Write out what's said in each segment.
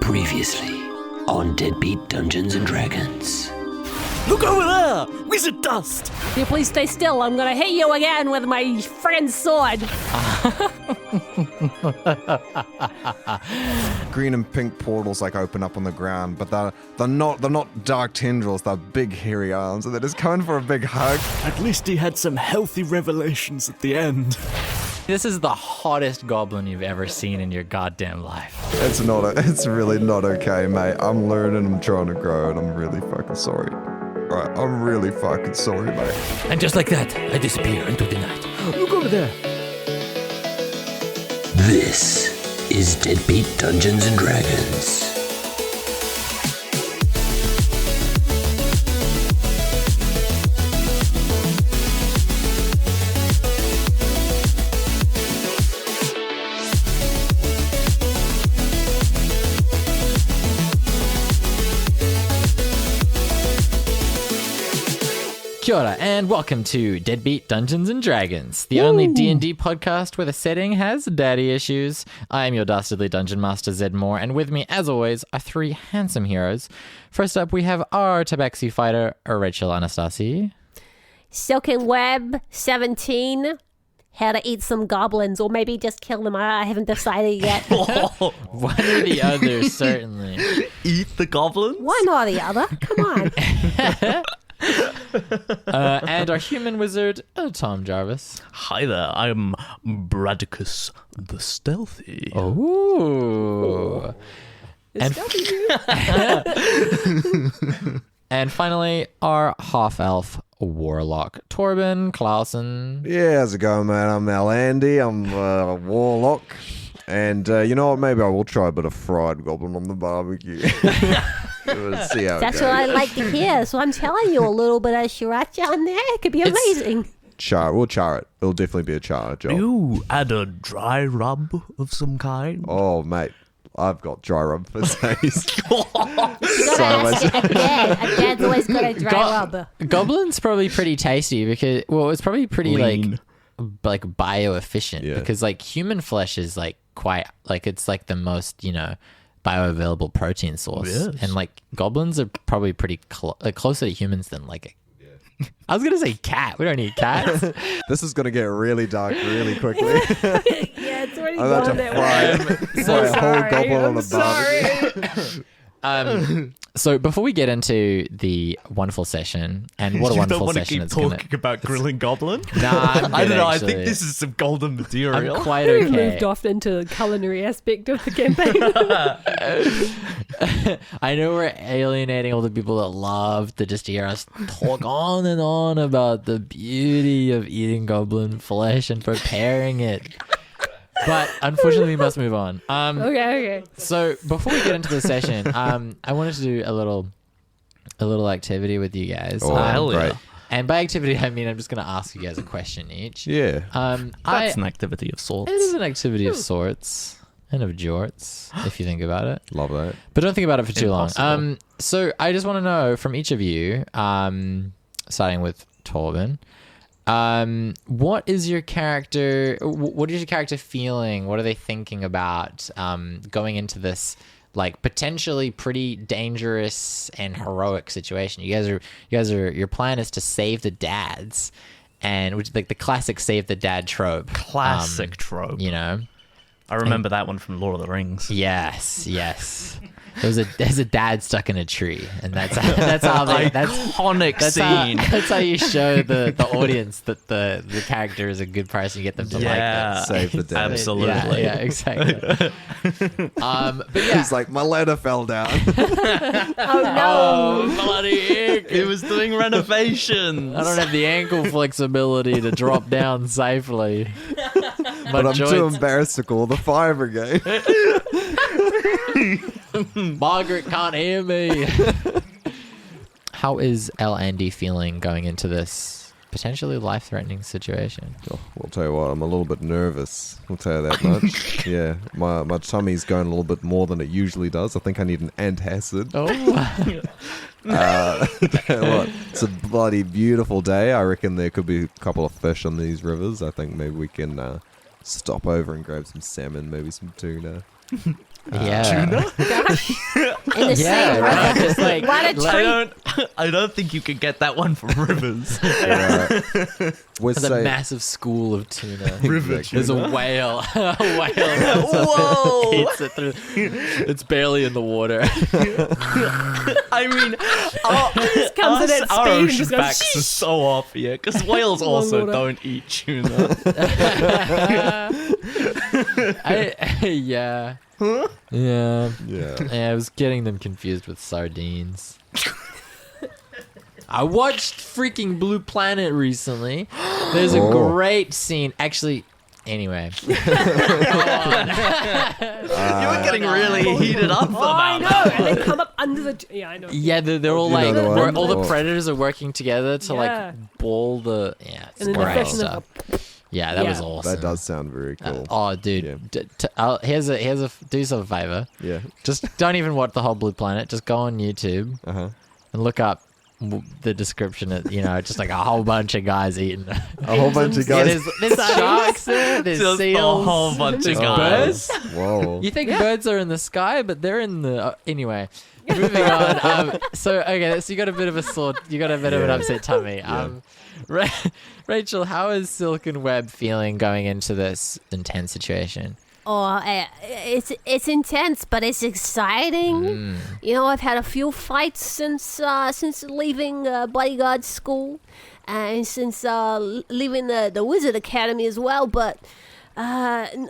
Previously on Deadbeat Dungeons and Dragons. Look over there! Wizard dust! You please stay still. I'm gonna hit you again with my friggin' sword. Green and pink portals open up on the ground, but they're not dark tendrils. They're big hairy arms, and they're just coming for a big hug. At least he had some healthy revelations at the end. This is the hottest goblin you've ever seen in your goddamn life. It's really not okay, mate. I'm learning, I'm trying to grow, and I'm really fucking sorry. Alright, I'm really fucking sorry, mate. And just like that, I disappear into the night. Look over there! This is Deadbeat Dungeons and Dragons. Kia ora, and welcome to Deadbeat Dungeons and Dragons, the only D&D podcast where the setting has daddy issues. I am your dastardly dungeon master, Zed Moore, and with me, as always, are three handsome heroes. First up, we have our tabaxi fighter, Rachel Anastasi. Silkenweb 17. How to eat some goblins, or maybe just kill them. I haven't decided yet. One or the other, certainly. Eat the goblins? One or the other. Come on. And our human wizard, Tom Jarvis. Hi there, I'm Bradicus the Stealthy. Oh. And finally, our half-elf warlock, Torben Klausen. Yeah, how's it going, man? I'm Andy. I'm a warlock. And you know what? Maybe I will try a bit of fried goblin on the barbecue. We'll see how That's it what goes. I like to hear. So I'm telling you, a little bit of sriracha on there. It could be amazing. We'll char it. It'll definitely be a char job. You add a dry rub of some kind? Oh, mate. I've got dry rub for days. You gotta ask a dad. A dad's always got a dry rub. Goblin's probably pretty tasty because, well, it's probably pretty Lean. like bio-efficient Yeah. because like human flesh is like quite like it's like the most, bioavailable protein source. Yes. And like goblins are probably pretty closer to humans than like I was gonna say cat. We don't eat cats. This is going to get really dark really quickly. Yeah, it's already I'm about gone to that way. fry a whole goblin on the barbecue. So before we get into the wonderful session, and what a wonderful session it's going to... about grilling goblin? Nah, I'm I don't good, know, I actually. think this is some golden material. I'm quite We've okay. moved off into the culinary aspect of the campaign. I know we're alienating all the people that love to just hear us talk on and on about the beauty of eating goblin flesh and preparing it. But unfortunately, we must move on. Okay. So before we get into the session, I wanted to do a little activity with you guys. Oh, hell yeah. Great. And by activity, I mean I'm just going to ask you guys a question each. Yeah. That's an activity of sorts. It is an activity of sorts and of jorts, if you think about it. Love that. But don't think about it for too long. Impossible. So I just want to know from each of you, starting with Torben, what is your character? What is your character feeling? What are they thinking about going into this like potentially pretty dangerous and heroic situation? You guys are. Your plan is to save the dads, and which is like the classic save the dad trope. Classic trope. I remember that one from Lord of the Rings. Yes. There's a dad stuck in a tree, and that's how they Iconic scene. That's how you show the audience that the character is a good person. You get them to like them. Save the day. Absolutely. Yeah, exactly. But yeah, He's like, my ladder fell down. oh bloody ick. It was doing renovations. I don't have the ankle flexibility to drop down safely. But I'm too embarrassed to call the fire brigade. Margaret can't hear me. How is Andy feeling going into this potentially life-threatening situation? Oh, I'll tell you what, I'm a little bit nervous. I'll tell you that much. Yeah, my tummy's going a little bit more than it usually does. I think I need an antacid. Oh. What? It's a bloody beautiful day. I reckon there could be a couple of fish on these rivers. I think maybe we can stop over and grab some salmon, maybe some tuna. Yeah. Gosh. In the Yeah, same right. river. Just like, What a treat. I don't think you could get that one from rivers. We'll There's a say massive school of tuna. River There's a tuna. whale. A whale. Whoa! Eats it through. It's barely in the water. I mean, comes in at our speed and ocean just goes, facts are so off here because whales also don't eat tuna. Yeah. Yeah. yeah. Yeah, I was getting them confused with sardines. I watched freaking Blue Planet recently. There's a great scene. Actually, anyway. You were getting really heated up Oh, I about know. that. And they come up under the. Yeah, I know. Yeah, they're all You know like, the one? all the Oh. predators are working together to Yeah. like ball the. Yeah, it's And then the great fish and stuff. Yeah, that was Yeah. awesome. That does sound very cool. Oh, dude. Yeah. Here's a do yourself a favor. Yeah. Just don't even watch the whole Blue Planet. Just go on YouTube Uh-huh. and look up the description. Just like a whole bunch of guys eating. A whole bunch of Yeah, guys. there's sharks there. There's Just seals. a whole bunch of there's guys. birds. Whoa. You think birds are in the sky, but they're in the anyway. Moving on. So you got a bit of a you got a bit of an upset tummy. Rachel, how is Silkenweb feeling going into this intense situation? Oh, it's intense, but it's exciting. You know, I've had a few fights since leaving bodyguard school, and since leaving the Wizard Academy as well. But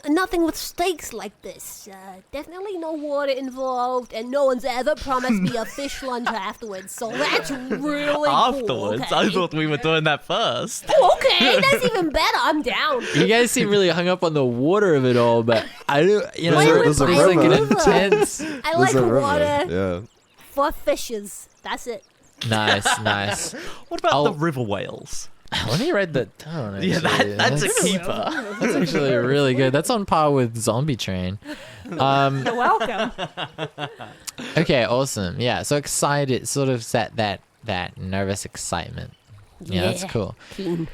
nothing with stakes like this. Definitely no water involved, and no one's ever promised me a fish lunch afterwards. So that's really Afterwards, cool. I thought we were doing that first. Oh, okay, that's even better. I'm down. You guys seem really hung up on the water of it all, but I don't. There's a it's like an river. intense. I like There's a river. water Yeah. for fishes. That's it. Nice. What about I'll- the river whales? Let me read that down. Yeah, actually. that's a keeper. That's actually really good. That's on par with Zombie Train. You're welcome. Okay, awesome. Yeah, so excited, sort of set that nervous excitement. Yeah, that's cool. Keen.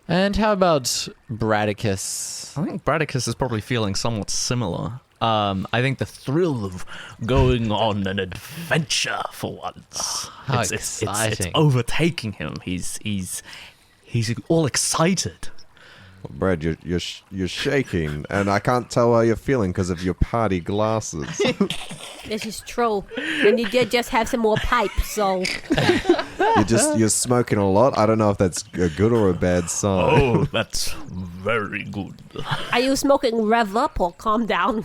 And how about Bradicus? I think Bradicus is probably feeling somewhat similar. I think the thrill of going on an adventure for once. How It's exciting. overtaking him. He's all excited. Brad, you're shaking, and I can't tell how you're feeling because of your party glasses. This is true. And you did just have some more pipe, so You're smoking a lot. I don't know if that's a good or a bad sign. Oh, that's very good. are you smoking rev up or calm down?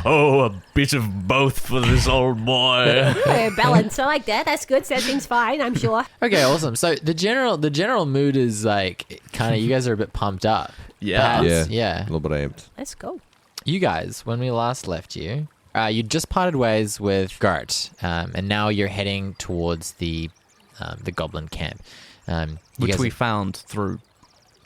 Oh, a bit of both for this old boy. Hey, balance. I like that. That's good. Setting's fine, I'm sure. Okay, awesome. So the general mood is like kind of you guys are a bit pumped up. Yeah. Perhaps. Yeah. A Yeah. little bit amped. Let's go. You guys, when we last left you, you just parted ways with Gart, and now you're heading towards the goblin camp. You Which guys we are- found through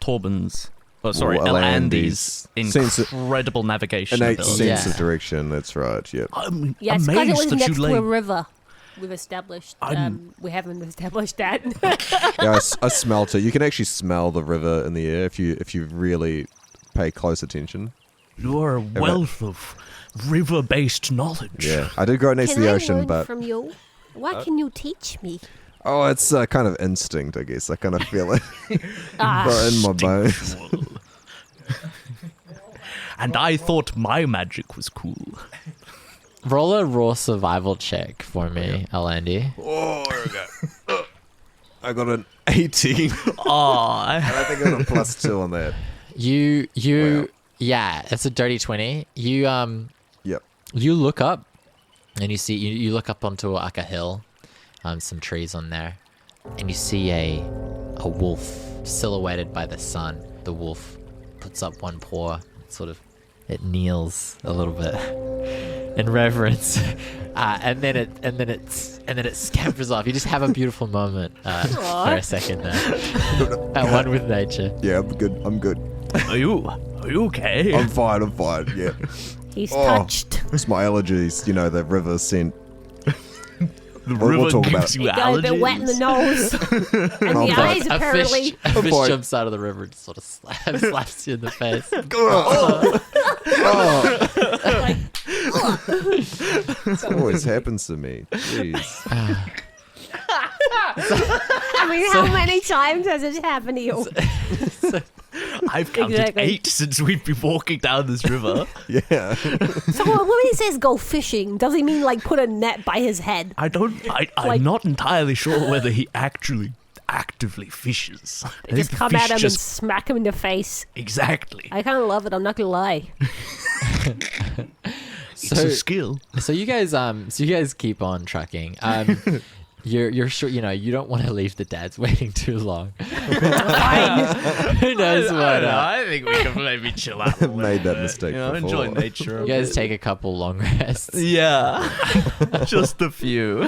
Torben's... Well, Elandy's sense of- incredible navigation Innate ability. sense Yeah. of direction. That's right. Yep. I'm Yeah, it's because it was amazed that next you to lay... a river. We've established. I'm- We haven't established that. Yeah, I smelt it. You can actually smell the river in the air if you really pay close attention. You are a wealth of river-based knowledge. Yeah, I did grow next Can to the I ocean, learn but from you? What can you teach me? oh, it's kind of instinct, I guess. I kind of feel it Ah, in my bones. And I thought my magic was cool. roll a raw survival check for me, Alandy. Oh, there we go. I got an 18. Aw. I think I got a +2 on that. You Wow. yeah, it's a dirty 20. Yep. You look up and you see you look up onto like a hill, some trees on there, and you see a wolf silhouetted by the sun. The wolf puts up one paw, sort of it kneels a little bit in reverence, and then it scampers off. You just have a beautiful moment for a second there, at one with nature. Yeah, I'm good. Are you okay? I'm fine. Yeah. he's Oh. touched. It's my allergies. You know, the river scent. the we'll river talk gives about it. you You got a bit wet in the allergies. nose. and the eyes, A apparently. fish Boy. jumps out of the river and sort of slaps you in the face. This always happens to me. Jeez. I mean, how many times has it happened to you? I've counted Exactly. 8 since we've been walking down this river. Yeah. So when he says go fishing, does he mean like put a net by his head? I'm Like- not entirely sure whether he actually actively fishes. I think Just the come fish at him and just- smack him in the face. Exactly. I kind of love it. I'm not gonna lie. It's a skill. So you guys keep on trucking. You're sure you don't want to leave the dads waiting too long. Who knows what? I think we can maybe chill out. A Made that mistake before. Enjoy nature. You guys take a couple long rests. Yeah, just a few.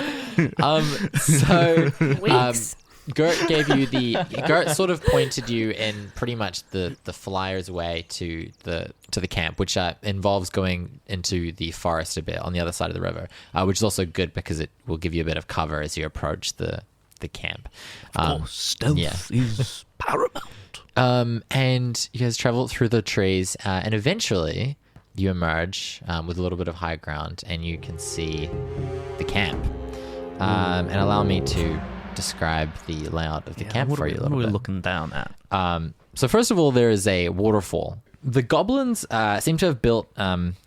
So Weeks. Gert Gert sort of pointed you in pretty much the flyer's way to the camp, which involves going into the forest a bit on the other side of the river, which is also good because it will give you a bit of cover as you approach the camp. Of course, stealth is paramount. And you guys travel through the trees, and eventually you emerge with a little bit of high ground, and you can see the camp. And allow me to describe the layout of the camp for you a little What are bit. we looking down at? So first of all, there is a waterfall. The goblins seem to have built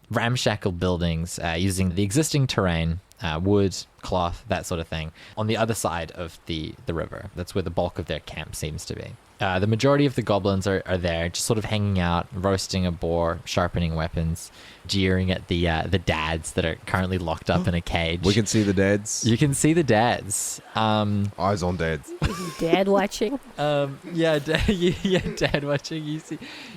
ramshackle buildings using the existing terrain, wood, cloth, that sort of thing, on the other side of the river. That's where the bulk of their camp seems to be. The majority of the goblins are there, just sort of hanging out, roasting a boar, sharpening weapons, jeering at the dads that are currently locked up in a cage. We can see the dads. You can see the dads. Eyes on dads. Dad watching. Yeah, dad watching.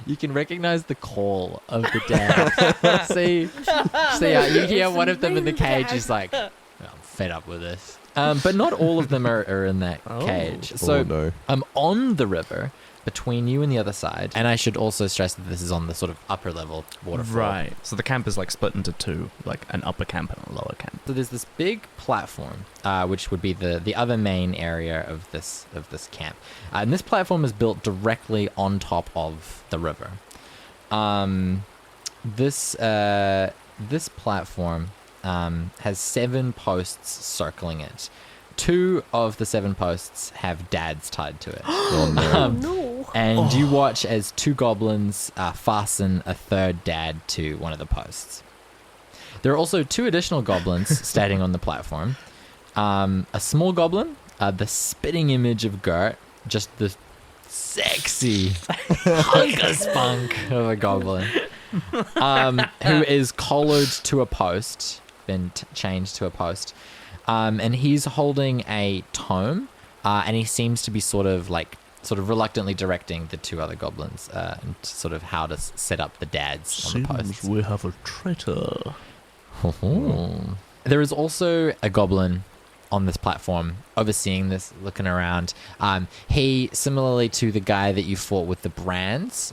You can recognize the call of the dad. see, you hear one of them in the cage. He's like, "I'm fed up with this." But not all of them are in that cage. So no. I'm on the river between you and the other side, and I should also stress that this is on the sort of upper level waterfall. Right. So the camp is like split into two, like an upper camp and a lower camp. So there's this big platform, which would be the other main area of this camp, and this platform is built directly on top of the river. This platform has 7 posts circling it. 2 of the 7 posts have dads tied to it. No. And you watch as 2 goblins fasten a 3rd dad to one of the posts. There are also 2 additional goblins standing on the platform. A small goblin, the spitting image of Gert, just the sexy hunker spunk of a goblin, who is collared to a post, been chained to a post. And he's holding a tome, and he seems to be sort of reluctantly directing the 2 other goblins and sort of how to set up the dads on the posts. we have a traitor. There is also a goblin on this platform overseeing this, looking around. He, similarly to the guy that you fought with the brands,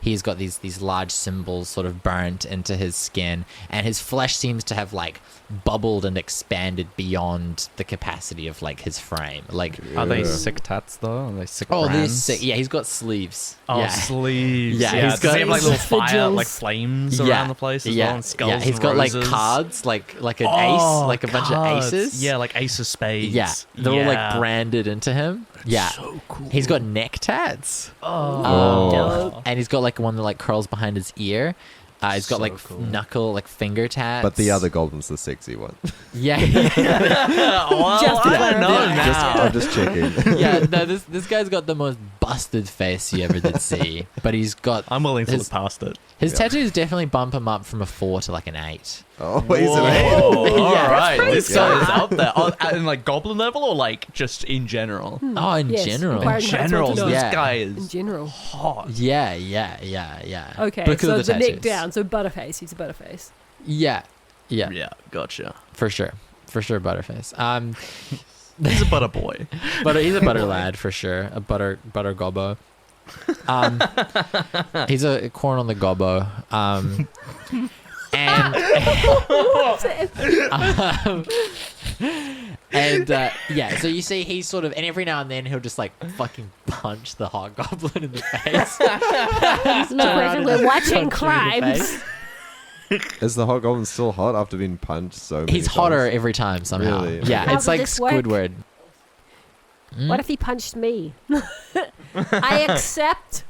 he's got these large symbols sort of burnt into his skin, and his flesh seems to have like bubbled and expanded beyond the capacity of like his frame. Like, Are they sick tats though? Are they sick oh, they're brands? sick. Yeah, he's got sleeves. Oh, yeah. sleeves. Yeah, Yeah, he's does he have got like little fire, sigils. like flames around the place as well? And skulls yeah. He's and got like roses? cards, like an ace, like a bunch of cards. aces. Yeah, like ace of spades. Yeah, they're all like branded into him. Yeah, So cool. he's got neck tats. Dope. And he's got like one that like curls behind his ear. He's got So like cool. knuckle, like finger tats. But the other goblin's the sexy one. yeah, well, Just I don't know Yeah, now. I'm just checking. yeah. No, this guy's got the most busted face you ever did see. But he's got I'm willing to his, look past it. his tattoos definitely bump him up from a 4 to like an 8. Oh, he's an Whoa, all Yeah, right. pretty This guy is sad. out there. In like goblin level or like just in general? Oh, in Yes, general. Pardon, In that's what general, to know. this Yeah. guy In is general. hot. Yeah. Okay, Because so of the neck tattoos. down. So Butterface. He's a Butterface. Yeah, Yeah, gotcha. for sure, Butterface. He's a butter boy. But he's a butter lad for sure. A butter gobbo. He's a corn on the gobbo. And yeah, so you see he's sort of, and every now and then he'll just like fucking punch the hobgoblin in the face. Look, we're watching Punch him in the crimes. face. Is the hot goblin still hot after being punched so many He's hotter times? every time somehow. Really? Yeah, How it's does like this work? Squidward. What if he punched me? I accept.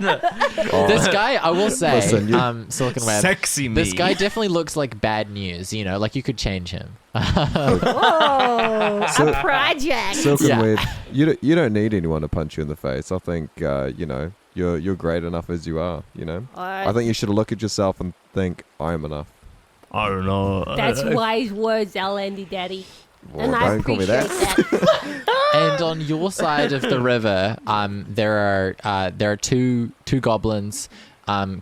This guy, I will say, Listen, you- Silkenweb. Sexy me. This guy definitely looks like bad news. You know, like you could change him. Whoa, So- a project. Silkenweb, you don't need anyone to punch you in the face. I think you're great enough as you are. You know, I think you should look at yourself and think, I'm enough. I don't know. That's wise words, Andy Daddy. Well, And I don't call me appreciate that. that. And on your side of the river, there are two goblins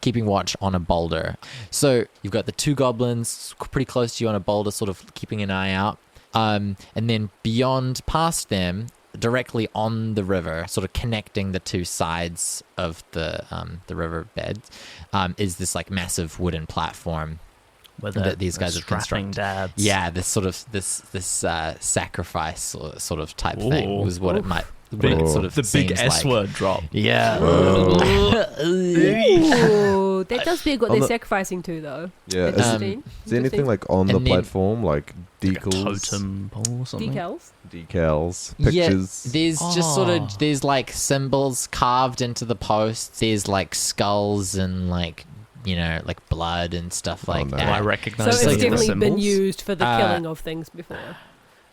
keeping watch on a boulder. So you've got the two goblins pretty close to you on a boulder, sort of keeping an eye out. And then beyond, past them, directly on the river, sort of connecting the two sides of the river bed, is this like massive wooden platform. That these guys have strapping constructed. dabs. Yeah, this sort of this sacrifice sort of type thing was what it might. What it sort of The big seems S like. word drop. Yeah. Ooh, that does be what On they're the- sacrificing to, though. Yeah. Interesting. Is there anything like on the And then- platform, like Like a decals, totem pole or something. Decals. decals, Yeah, pictures? there's just sort Oh. of there's like symbols carved into the posts. There's like skulls and like like blood and stuff like no. Do I that. So recognize it's like these definitely been symbols? used for the Uh, killing of things before.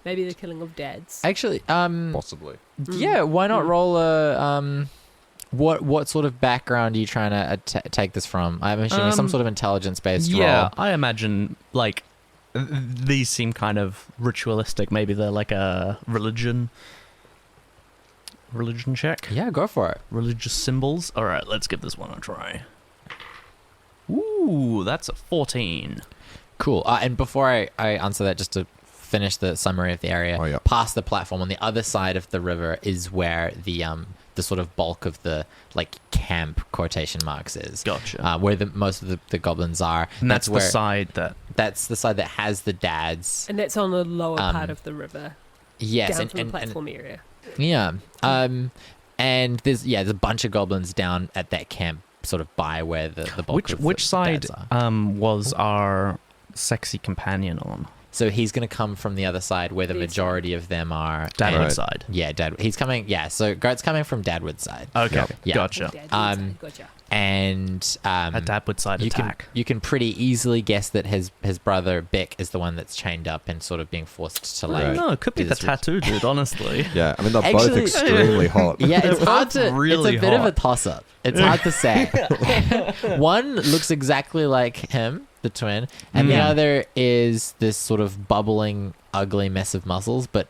Maybe the killing of dads. Actually, Possibly. yeah, why not roll a what sort of background are you trying to take this from? I'm assuming some sort of intelligence based Yeah, roll. I imagine like these seem kind of ritualistic. Maybe they're like a religion check. Yeah, go for it. Religious symbols. All right, let's give this one a try. Ooh, that's a 14. Cool. And before I answer that, just to finish the summary of the area, Oh, yeah. past the platform on the other side of the river is where the sort of bulk of the like camp quotation marks is. Gotcha. Where most of the goblins are. And that's the where side that. that's the side that has the dads. And that's on the lower part of the river, Yes, down from the and platform area. yeah. And there's a bunch of goblins down at that camp, sort of by where the bulk of Which the side dads are. was our sexy companion on? So he's going to come from the other side where the This majority of them are. Dadwood Right. side. Yeah, He's coming. Yeah, so Gart's coming from Dadwood's side. Okay, Yep. Yeah. gotcha. Dad, gotcha. And A Dadwood side you attack. you can pretty easily guess that his brother Bick is the one that's chained up and sort of being forced to like. Right. No, it could be do the this tattoo dude, honestly. Yeah, I mean they're both Actually- extremely hot. Yeah, it's hard That's to. really it's a bit of a hot. toss up. It's hard to say. One looks exactly like him, the twin, and the Mm. other is this sort of bubbling, ugly mess of muscles, but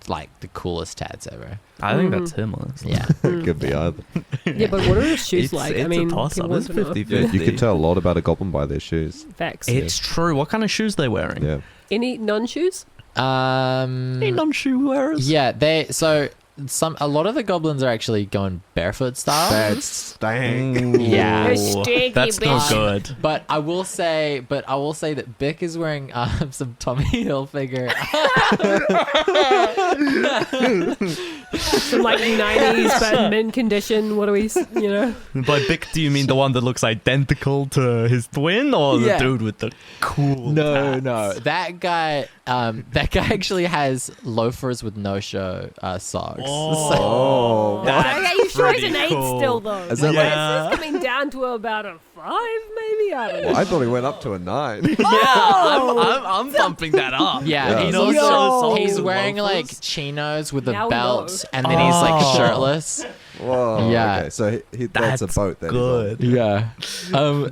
like the coolest tads ever. I think that's him, honestly. Yeah. It could be either. Yeah, but what are his shoes It's- like? it's I mean, a toss-up. people It's want to know. 50-50. Yeah, you can tell a lot about a goblin by their shoes. Facts. It's true. What kind of shoes they wearing? Yeah. Any non-shoes? Any non-shoe wearers? Yeah, a lot of the goblins are actually going barefoot style. Bad stank. Yeah. They're stinky, That's not bitch. good. But I will say that Bick is wearing some Tommy Hilfiger. Some like 90s but mint condition. What do we, By Bick, do you mean the one that looks identical to his twin, or Yeah. the dude with the cool? No, that guy actually has loafers with no-show socks. Oh, Are you sure it's an pretty 8 cool. still, though? Is that Yeah. It's coming down to about a 5, maybe? I don't know. Well, I thought he went up to a 9. Yeah, I'm bumping that up. Yeah, Yeah. he's No also show he's socks wearing and like loafers. chinos with a Now we belt, know. and then he's like Oh. shirtless. Whoa. Yeah. Okay, so that's a That's boat then. good. Yeah. I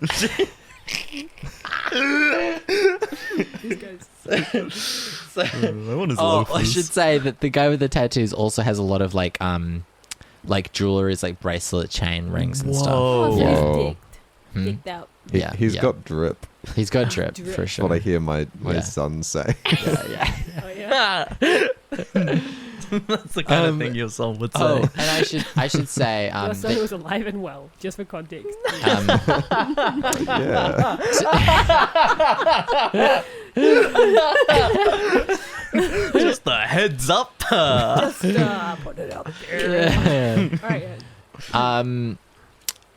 want his Oh, I loafers. should say that the guy with the tattoos also has a lot of like jewelries, like bracelet, chain, rings, and stuff. Oh, so Yeah. he's Whoa. dicked. Dicked out. Yeah, He's yeah. got drip. He's got drip Drip. for That's sure. what I hear my Yeah. son say. Yeah. Oh, yeah. That's the kind of thing your son would say. Oh, and I should say Your son that, was alive and well, just for context. Yeah. Just a heads up. Just put it out there. All right, yeah.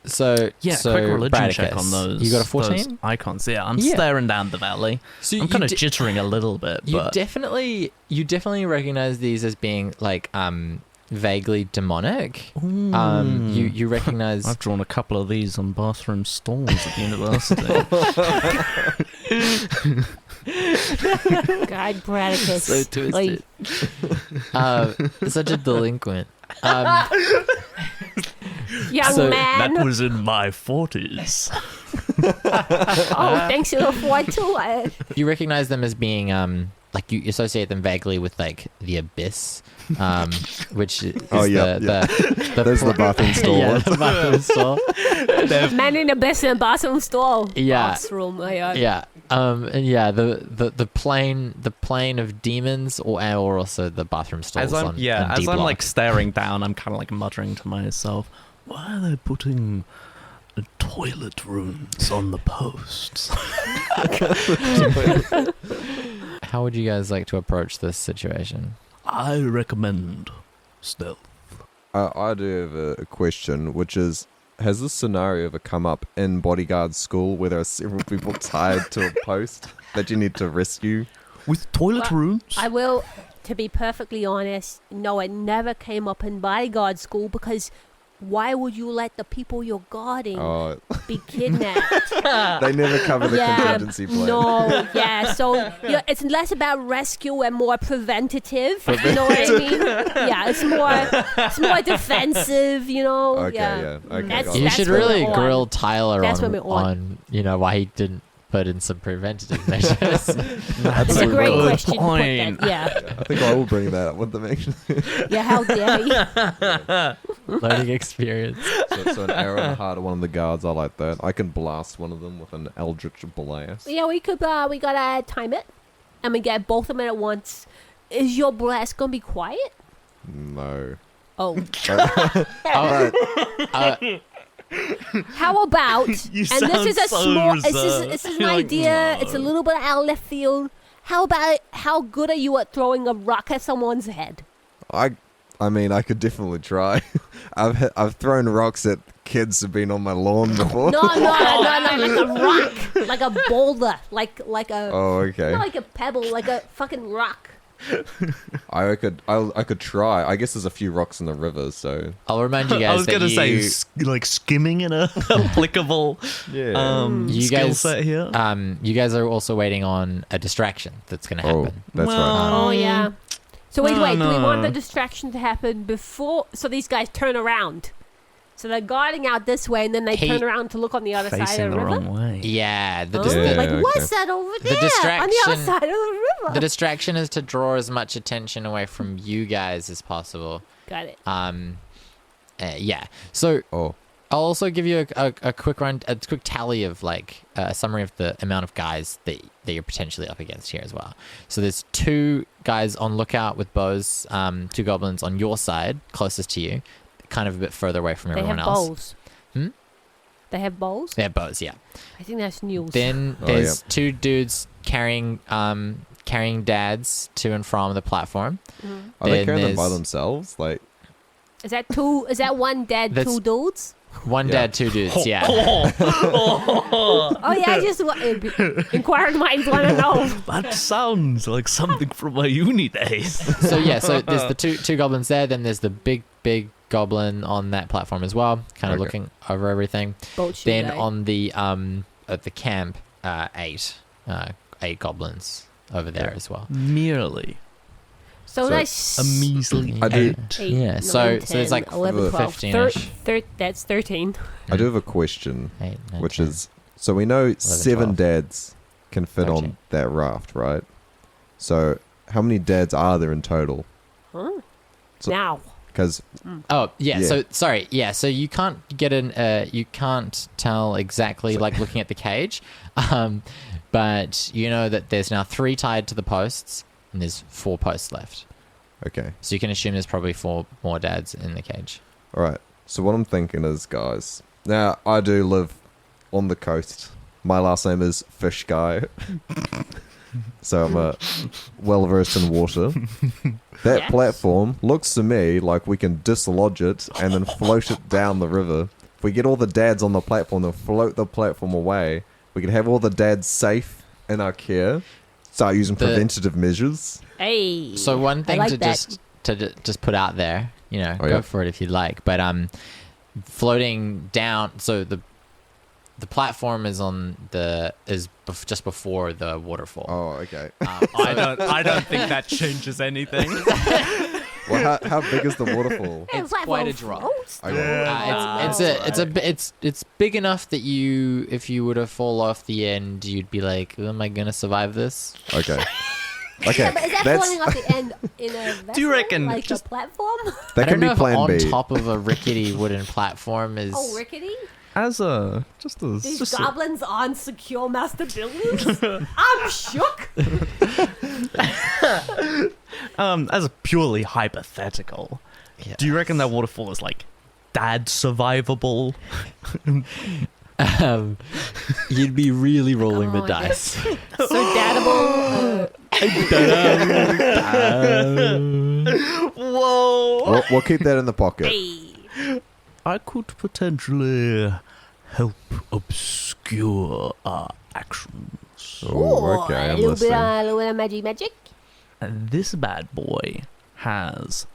Yeah, so quick religion check Bradicus, on those. You got a those 14? icons. Yeah, I'm Yeah. staring down the valley. So I'm you kind of de- jittering a little bit, You but definitely recognize these as being like vaguely demonic. You recognize. I've drawn a couple of these on bathroom stalls at the university. God, Bradicus. So twisted. Such a delinquent. Young So man. That was in my 40s. Oh, thanks for the 42. You recognize them as being like you associate them vaguely with like the abyss, which is There's the bathroom stall. yeah, the bathroom stall. Man in the best in bathroom stall. Yeah. Bathroom. Yeah. And yeah, the plane of demons, or also the bathroom stalls. As I'm on D I'm block. like staring down, I'm kind of like muttering to myself, why are they putting toilet rooms on the posts? How would you guys like to approach this situation? I recommend stealth. I do have a question, which is, has this scenario ever come up in bodyguard school where there are several people tied to a post that you need to rescue? With toilet rooms? I will, to be perfectly honest, no, it never came up in bodyguard school because why would you let the people you're guarding Oh, be kidnapped? they never cover the contingency plan. No, yeah. So it's less about rescue and more preventative. You know what I mean? Yeah, it's more defensive. You know. Okay, yeah. Okay, That's- got You it. should what really we're on. grill Tyler That's what on, we're on. why he didn't put in some preventative measures. It's a a great good question. To put point. that. Yeah. I think I will bring that up with them actually. Yeah. How dare he? Learning experience. So an arrow in the heart of one of the guards, I like that. I can blast one of them with an eldritch blast. Yeah, we gotta time it, and we get both of them at once. Is your blast gonna be quiet? No. Oh. But How about? You And this is a sound so small. reserved. This is an You're like, idea. no. It's a little bit out of left field. How about? How good are you at throwing a rock at someone's head? I mean, I could definitely try. I've thrown rocks at kids who've been on my lawn before. No, like a rock, like a boulder, like a. Oh, okay. Not like a pebble, like a fucking rock. I could try. I guess there's a few rocks in the river, so I'll remind you guys I was that gonna you, say like skimming in a applicable yeah. you skill guys set here. you guys are also waiting on a distraction that's going to Oh, happen. that's right. Oh yeah. So wait. Do we no. want the distraction to happen before? So these guys turn around. So they're guarding out this way, and then they turn around to look on the other side Facing of the the river. wrong way. Yeah, Oh, Yeah, like okay. what's that over there on the distraction- other side of the river? the distraction is to draw as much attention away from you guys as possible. Got it. Yeah. So Oh, I'll also give you a quick tally of like a summary of the amount of guys that you're potentially up against here as well. So there's 2 guys on lookout with bows, 2 goblins on your side, closest to you, kind of a bit further away from They everyone have else. bows. Hmm? They have bows. They have bows, yeah. I think that's news. Then Oh, there's 2 dudes carrying dads to and from the platform. are they Then carrying them by there's- themselves? Like, Is that two? Is that one dead, That's- 2 dudes? One Yeah. dad, 2 dudes, yeah. Oh yeah, I just inquiring minds want to know. That sounds like something from my uni days. So yeah, so there's the two goblins there. Then there's the big goblin on that platform as well, kind of Okay. looking over everything. Boat shoe Then guy. on the at the camp, 8 goblins over there as well. Merely So So, that's a measly I do- 8. Yeah, so there's like 11, 12, 15-ish. that's 13. I do have a question, 8, 9, which 10. is, so we know 7 12. dads can fit 13. on that raft, right? So how many dads are there in total? Huh? So- Now. Because Oh yeah, Yeah. so sorry, yeah, so you can't get you can't tell exactly like looking at the cage, but you know that there's now 3 tied to the posts and there's 4 posts left, okay, so you can assume there's probably 4 more dads in the cage. all right. So what I'm thinking is, guys, now I do live on the coast. My last name is Fish Guy, so I'm well versed in water. That Yes. platform looks to me like we can dislodge it and then float it down the river if we get all the dads on the platform and float the platform away, we can have all the dads safe in our care. Start using preventative measures. Hey. So one thing like to that. just put out there, go for it if you'd like. But floating down, so the platform is just before the waterfall. Oh, okay. I don't think that changes anything. Well, how big is the waterfall? It's quite a drop. Okay. It's big enough that if you were to fall off the end, you'd be like, am I gonna survive this? Okay. Yeah, Okay. but is that That's falling off the end in a vessel? Do you reckon like just- a platform? that I can don't know be if plan on B. top of a rickety wooden platform is. Oh, rickety? These Goblins aren't secure master buildings? I'm shook. As a purely hypothetical, do you reckon that waterfall is like dad survivable? You'd be really rolling the Oh, dice. So daddable. Whoa! We'll keep that in the pocket. Hey. I could potentially help obscure our actions. Oh, okay. a I'm little bit, listening. a little bit of magic. And this bad boy has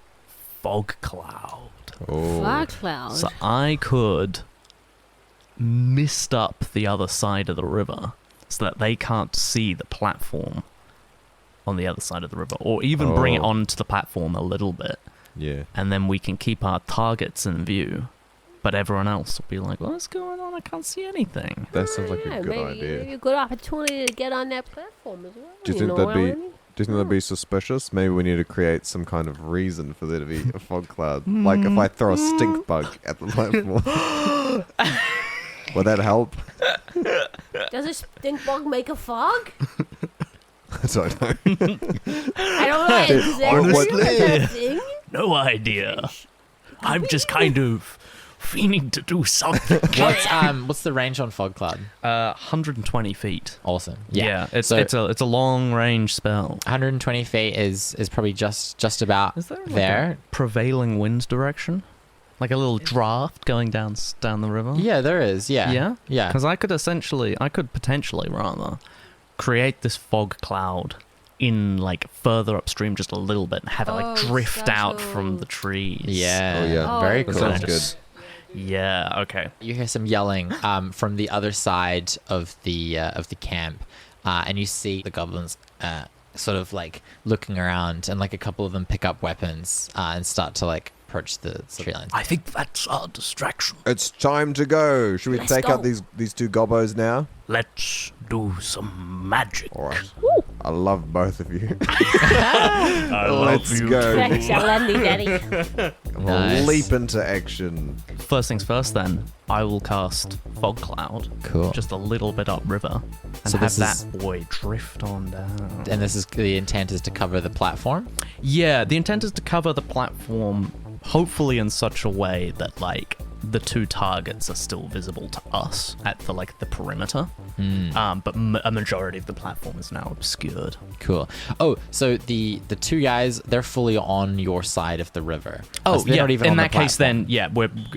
fog cloud. Oh. Fog cloud. So I could mist up the other side of the river so that they can't see the platform on the other side of the river, or even bring it Oh. onto the platform a little bit, Yeah. and then we can keep our targets in view. But everyone else will be like, what's going on? I can't see anything. That sounds like a good maybe idea. a good opportunity to get on that platform as well. Do you think know that'd what I be- mean? Do you think that'd be suspicious? Maybe we need to create some kind of reason for there to be a fog cloud. Like if I throw a stink bug at the platform. Would that help? Does a stink bug make a fog? I don't know. I don't know. Is that Honestly. a thing? No idea. I'm just kind of fiending to do something. What's the range on fog cloud? 120 feet. Awesome. Yeah, it's So- it's a long range spell. 120 feet is probably just about Is there like there. a prevailing wind direction? Like a little draft going down the river? Yeah, there is. Yeah. Yeah? Yeah. Because I could potentially rather create this fog cloud in like further upstream just a little bit and have it like Oh, drift out subtle. from the trees. Yeah. Oh, yeah. Very That cool. sounds Just- Yeah, okay. You hear some yelling from the other side of the camp, and you see the goblins sort of like looking around, and like a couple of them pick up weapons and start to like approach the tree lines. I think that's our distraction. It's time to go. Should we Let's take out go. these two gobbos now? Let's do some magic. All right. I love both of you. I Let's go. Thanks, I love me, Daddy. We'll Nice. leap into action. First things first, then I will cast fog cloud, Cool. just a little bit upriver, and So have this that is- boy drift on down. And this is the intent is to cover the platform. Yeah, the intent is to cover the platform, hopefully in such a way that like the two targets are still visible to us at the perimeter. But a majority of the platform is now obscured. Cool. Oh, so the two guys, they're fully on your side of the river. Oh, So they're yeah. not even In on the that case, platform. then, yeah,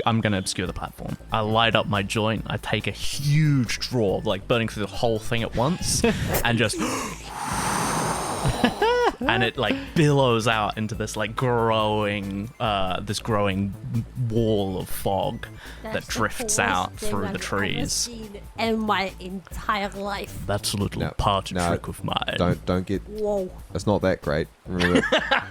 I'm going to obscure the platform. I light up my joint. I take a huge draw, like burning through the whole thing at once, and just. And it like billows out into this like growing wall of fog that That's the drifts coolest out thing through I've the ever trees. seen in my entire life. That's a little No, party no, trick of mine. Don't get. Whoa. It's not that great. Remember,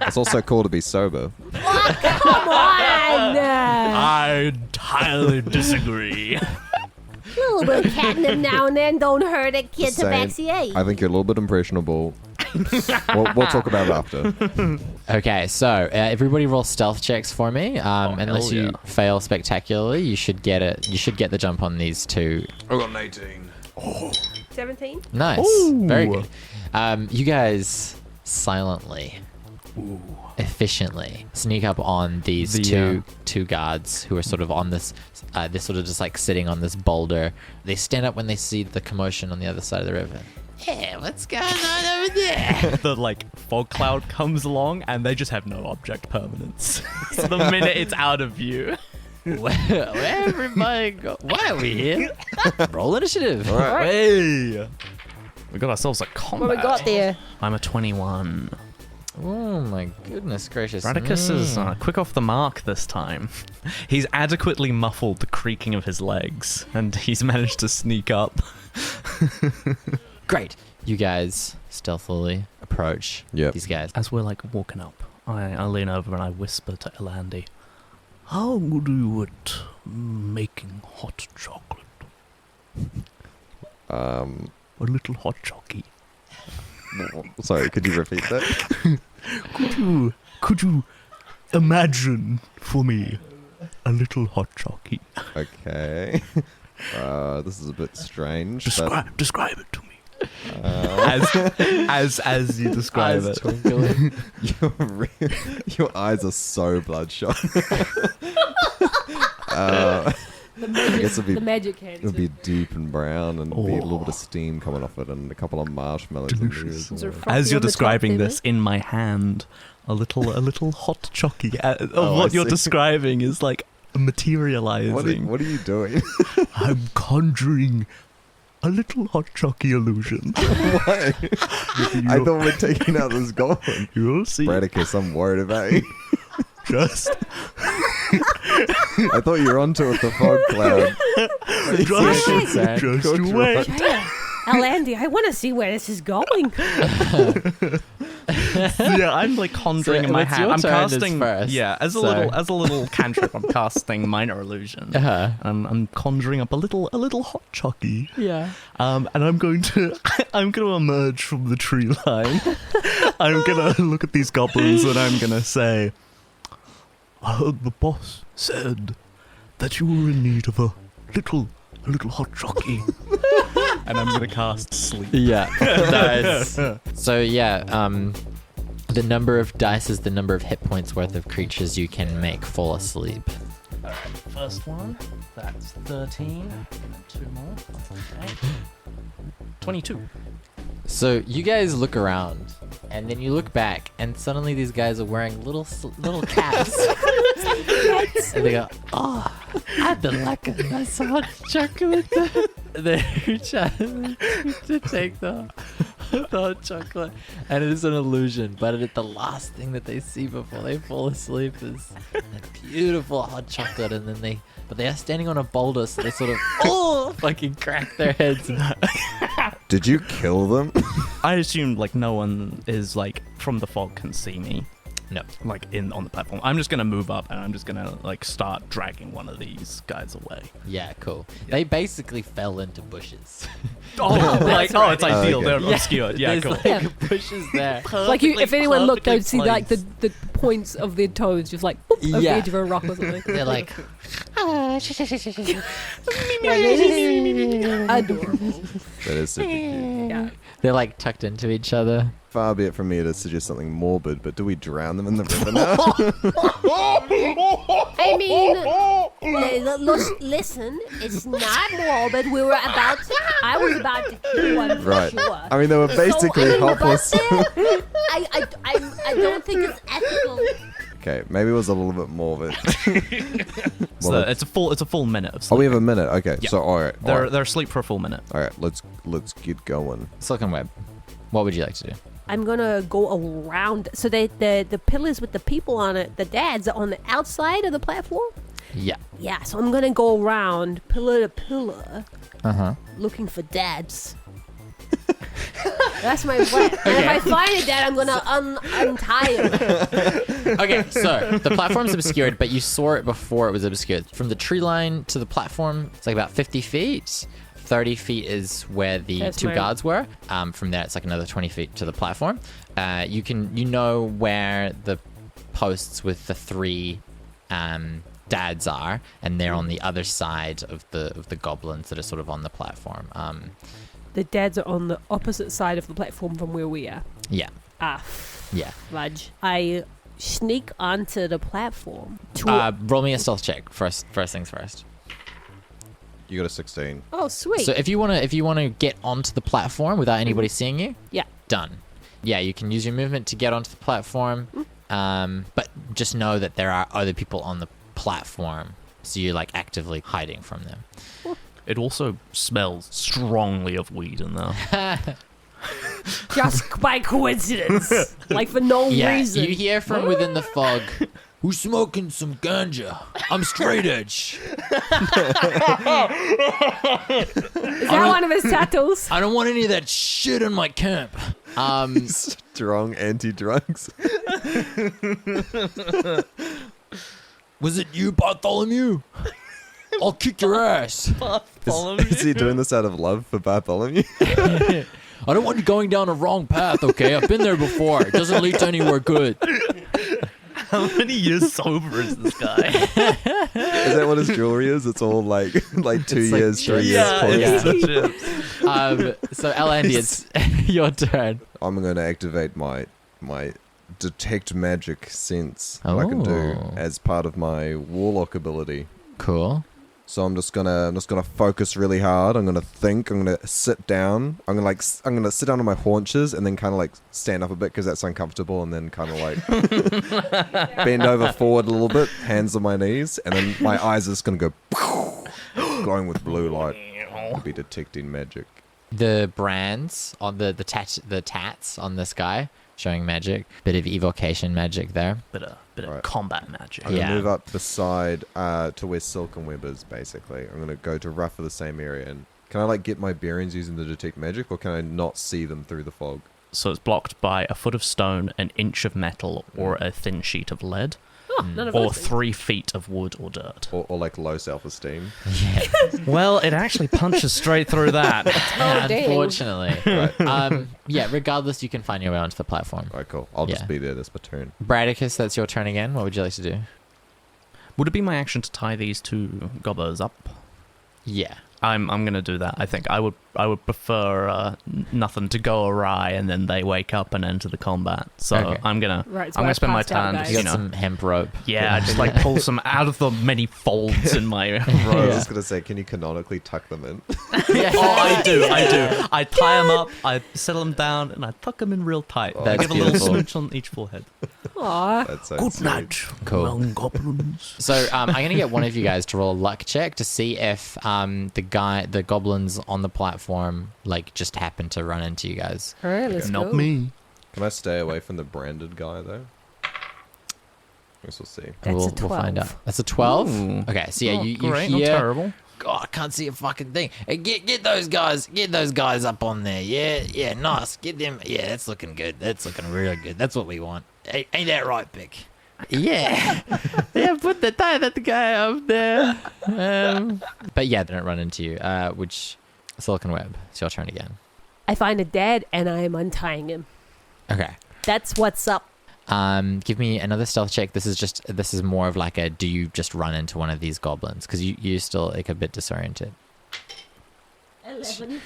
it's also cool to be sober. Come on! I entirely disagree. A little bit of catnip now and then don't hurt a kid Just to saying, vaccinate. I think you're a little bit impressionable. we'll talk about it after. Okay, so everybody roll stealth checks for me. Unless hell you yeah. fail spectacularly, you should get it. You should get the jump on these two. I got an 18. 17? Nice, Ooh. very good. You guys silently, efficiently sneak up on these two guards who are sort of on this. They're sort of just like sitting on this boulder. They stand up when they see the commotion on the other side of the river. Yeah, what's going on over there? The like fog cloud comes along and they just have no object permanence. So the minute it's out of view, Where everybody go? Why are we here? Roll initiative. All right. Hey! We got ourselves a combat. What we got there? I'm a 21. Oh my goodness gracious. Bradicus is quick off the mark this time. He's adequately muffled the creaking of his legs, and he's managed to sneak up. Great. You guys stealthily approach Yep. these guys. As we're like walking up, I lean over and I whisper to Elandi, "How good are you at making hot chocolate? A little hot chocky. Sorry, could you repeat that? Could you imagine for me a little hot chocky? Okay. This is a bit strange. but, Describe it to me. As you describe it. Twinkling. your eyes are so bloodshot. The I guess the magic hand. it would be deep and brown and be a little bit of steam coming off it and a couple of marshmallows in there Delicious. as Is there well. frosting As you're on the top describing there, this in my hand, a little hot chocky of Oh, what I you're see. describing is like materializing. What are you doing? I'm conjuring a little hot chocky illusion. Why? I thought we're taking out this goblin. You'll see. Bradicus, I'm worried about you. Just I thought you were onto it, the fog cloud. just Coach wait. Rock. Yeah. Alandy, I want to see where this is going. Yeah, I'm like conjuring So in my it's hand. your I'm turn is casting. first, Yeah, as a so- little cantrip, I'm casting minor illusion. Uh-huh. I'm conjuring up a little hot chocky. Yeah. And I'm going to emerge from the tree line. I'm gonna look at these goblins and I'm gonna say, I heard the boss said that you were in need of a little hot chocky. And I'm gonna cast sleep. Yeah. Nice. So yeah, the number of dice is the number of hit points worth of creatures you can make fall asleep. Alright, first one, that's 13. And then 2 more. Okay. 22. So you guys look around, and then you look back, and suddenly these guys are wearing little caps. And they go, "Oh, I'd like a nice hot chocolate." They're trying to take the hot chocolate, and it is an illusion. But the last thing that they see before they fall asleep is that beautiful hot chocolate, and then they are standing on a boulder, so they sort of fucking crack their heads. And Did you kill them? I assume like no one is like from the fog can see me. No. Like on the platform. I'm just gonna move up and I'm just gonna like start dragging one of these guys away. Yeah, cool. They basically fell into bushes. It's ideal. okay. They're obscured. Yeah, There's cool. like bushes there. Like if anyone looked, they'd see Perfectly like the points of their toes just like boop, over the Yeah. edge of a rock or something. They're like, Adorable. That is super cute. Yeah. they're like tucked into each other. Far be it from me to suggest something morbid, but do we drown them in the river now? I mean, listen, it's not morbid. I was about to kill one for Right. sure. I mean, they were basically but helpless. still, I don't think it's ethical. Okay, maybe it was a little bit morbid. So Well, it's a full minute of oh, sleep. we have a minute. Okay, Yeah. so all right, They're asleep for a full minute. all right. Let's get going. Silkenweb, what would you like to do? I'm gonna go around. So the pillars with the people on it, the dads, are on the outside of the platform. Yeah. Yeah, so I'm gonna go around pillar to pillar, Uh-huh. looking for dads. That's my plan. And if I find a dad, I'm gonna untie him. Okay, so the platform's obscured, but you saw it before it was obscured. From the tree line to the platform, it's like about 50 feet. 30 feet is where the That's two my- guards were. From there, it's like another 20 feet to the platform. You know where the posts with the 3 dads are, and they're on the other side of the goblins that are sort of on the platform. The dads are on the opposite side of the platform from where we are. Yeah, Ah, yeah. fudge. I sneak onto the platform. To Roll me a stealth check first things first. You got a 16. oh, sweet. So if you wanna get onto the platform without anybody seeing you, Yeah. done. Yeah, you can use your movement to get onto the platform, but just know that there are other people on the platform. So you're like actively hiding from them. It also smells strongly of weed in there. Just by coincidence. Like for no reason. You hear from within the fog. Who's smoking some ganja? I'm straight edge. Is that one of his tattoos? I don't want any of that shit in my camp. Strong anti-drugs. Was it you, Bartholomew? I'll kick your ass. Is he doing this out of love for Bartholomew? I don't want you going down a wrong path, okay? I've been there before. It doesn't lead to anywhere good. How many years sober is this guy? Is that what his jewelry is? It's all like 2 years, 3 years. So Elandi, it's your turn. I'm going to activate my detect magic sense that I can do as part of my warlock ability. Cool. So I'm just gonna focus really hard. I'm gonna think. I'm gonna sit down. I'm gonna sit down on my haunches and then kind of like stand up a bit because that's uncomfortable, and then kind of like bend over forward a little bit, hands on my knees, and then my eyes are just gonna go glowing with blue light. I'll be detecting magic. The brands on the tats on this guy showing magic. Bit of evocation magic there. Bit of combat magic. I'm gonna move up beside to where Silkenweb is. Basically, I'm gonna go to roughly the same area. And can I like get my bearings using the detect magic, or can I not see them through the fog? So it's blocked by a foot of stone, an inch of metal, or a thin sheet of lead, None of or those things. 3 feet of wood or dirt. Or like low self-esteem. Well, it actually punches straight through that. dang. Unfortunately. Right. Regardless, you can find your way onto the platform. Alright, cool. I'll just be there. That's my turn. Bradicus, that's your turn again. What would you like to do? Would it be my action to tie these two gobbers up? Yeah. I'm gonna do that. I think I would prefer nothing to go awry and then they wake up and enter the combat. So Okay. I'm gonna Right, so I'm I gonna spend my passed out, time guys. just, You you got know, some hemp rope. yeah, just like pull some out of the many folds in my I robe. was just gonna say, can you canonically tuck them in? Oh, I do. I tie them up, I settle them down, and I tuck them in real tight. I That's give a little beautiful. smooch on each forehead. Aw. That's so Good sweet. night, Cool. young goblins. So I'm going to get one of you guys to roll a luck check to see if the goblins on the platform like just happen to run into you guys. All right, let's Not go. me. Can I stay away from the branded guy though? I guess we'll see. That's we'll a 12. find out. That's a 12? Ooh. Okay, so yeah, Oh, you great, not hear... terrible. God, I can't see a fucking thing. Hey, get those guys up on there. Yeah, nice. Get them. Yeah, that's looking good. That's looking real good. That's what we want. Ain't that right, Pick? Yeah. Yeah, put the guy up there. But yeah, they don't run into you. Which Silkenweb, it's your turn again. I find it dead and I am untying him. Okay. That's what's up. Give me another stealth check. This is more of like a, do you just run into one of these goblins? Because you're still like a bit disoriented. 11.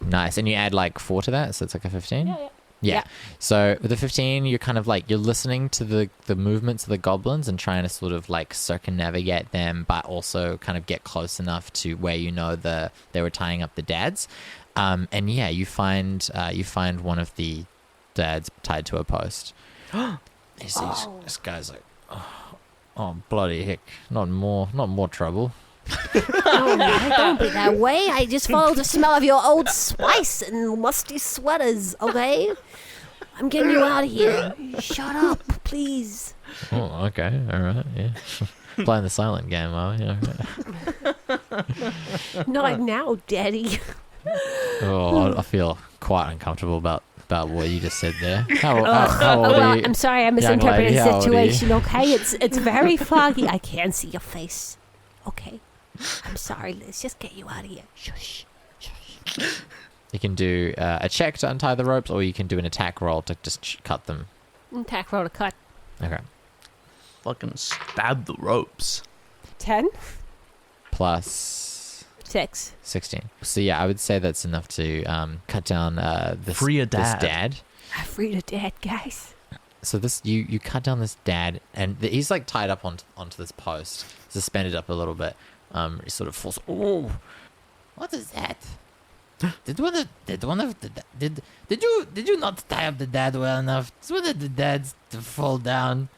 Nice. And you add like 4 to that, so it's like a 15? Yeah. Yeah. So with the 15, you're kind of like, you're listening to the movements of the goblins and trying to sort of like circumnavigate them, but also kind of get close enough to where you know they were tying up the dads. And yeah, you find one of the dads tied to a post. This guy's like, oh bloody heck, not more trouble. Oh, don't be that way. I just followed the smell of your old spice and musty sweaters, okay? I'm getting you out of here. Shut up, please. Oh, okay, all right, yeah. Playing the silent game, are we? Yeah. Not now, Daddy. Oh, I feel quite uncomfortable about what you just said there. How old are you? I'm sorry, I young misinterpreted lady, the how old are you? situation, okay? It's very foggy. I can't see your face. Okay. I'm sorry, Liz. Just get you out of here. Shush. You can do a check to untie the ropes, or you can do an attack roll to just cut them. Attack roll to cut. Okay. Fucking stab the ropes. 10? Plus 6. 16. So yeah, I would say that's enough to cut down this, Free a this dad. dad. I freed a dad, guys. So this you cut down this dad, and he's like tied up onto this post, suspended up a little bit. He sort of falls. Oh, what is that? Did you not tie up the dad well enough? Did one of the dads to fall down?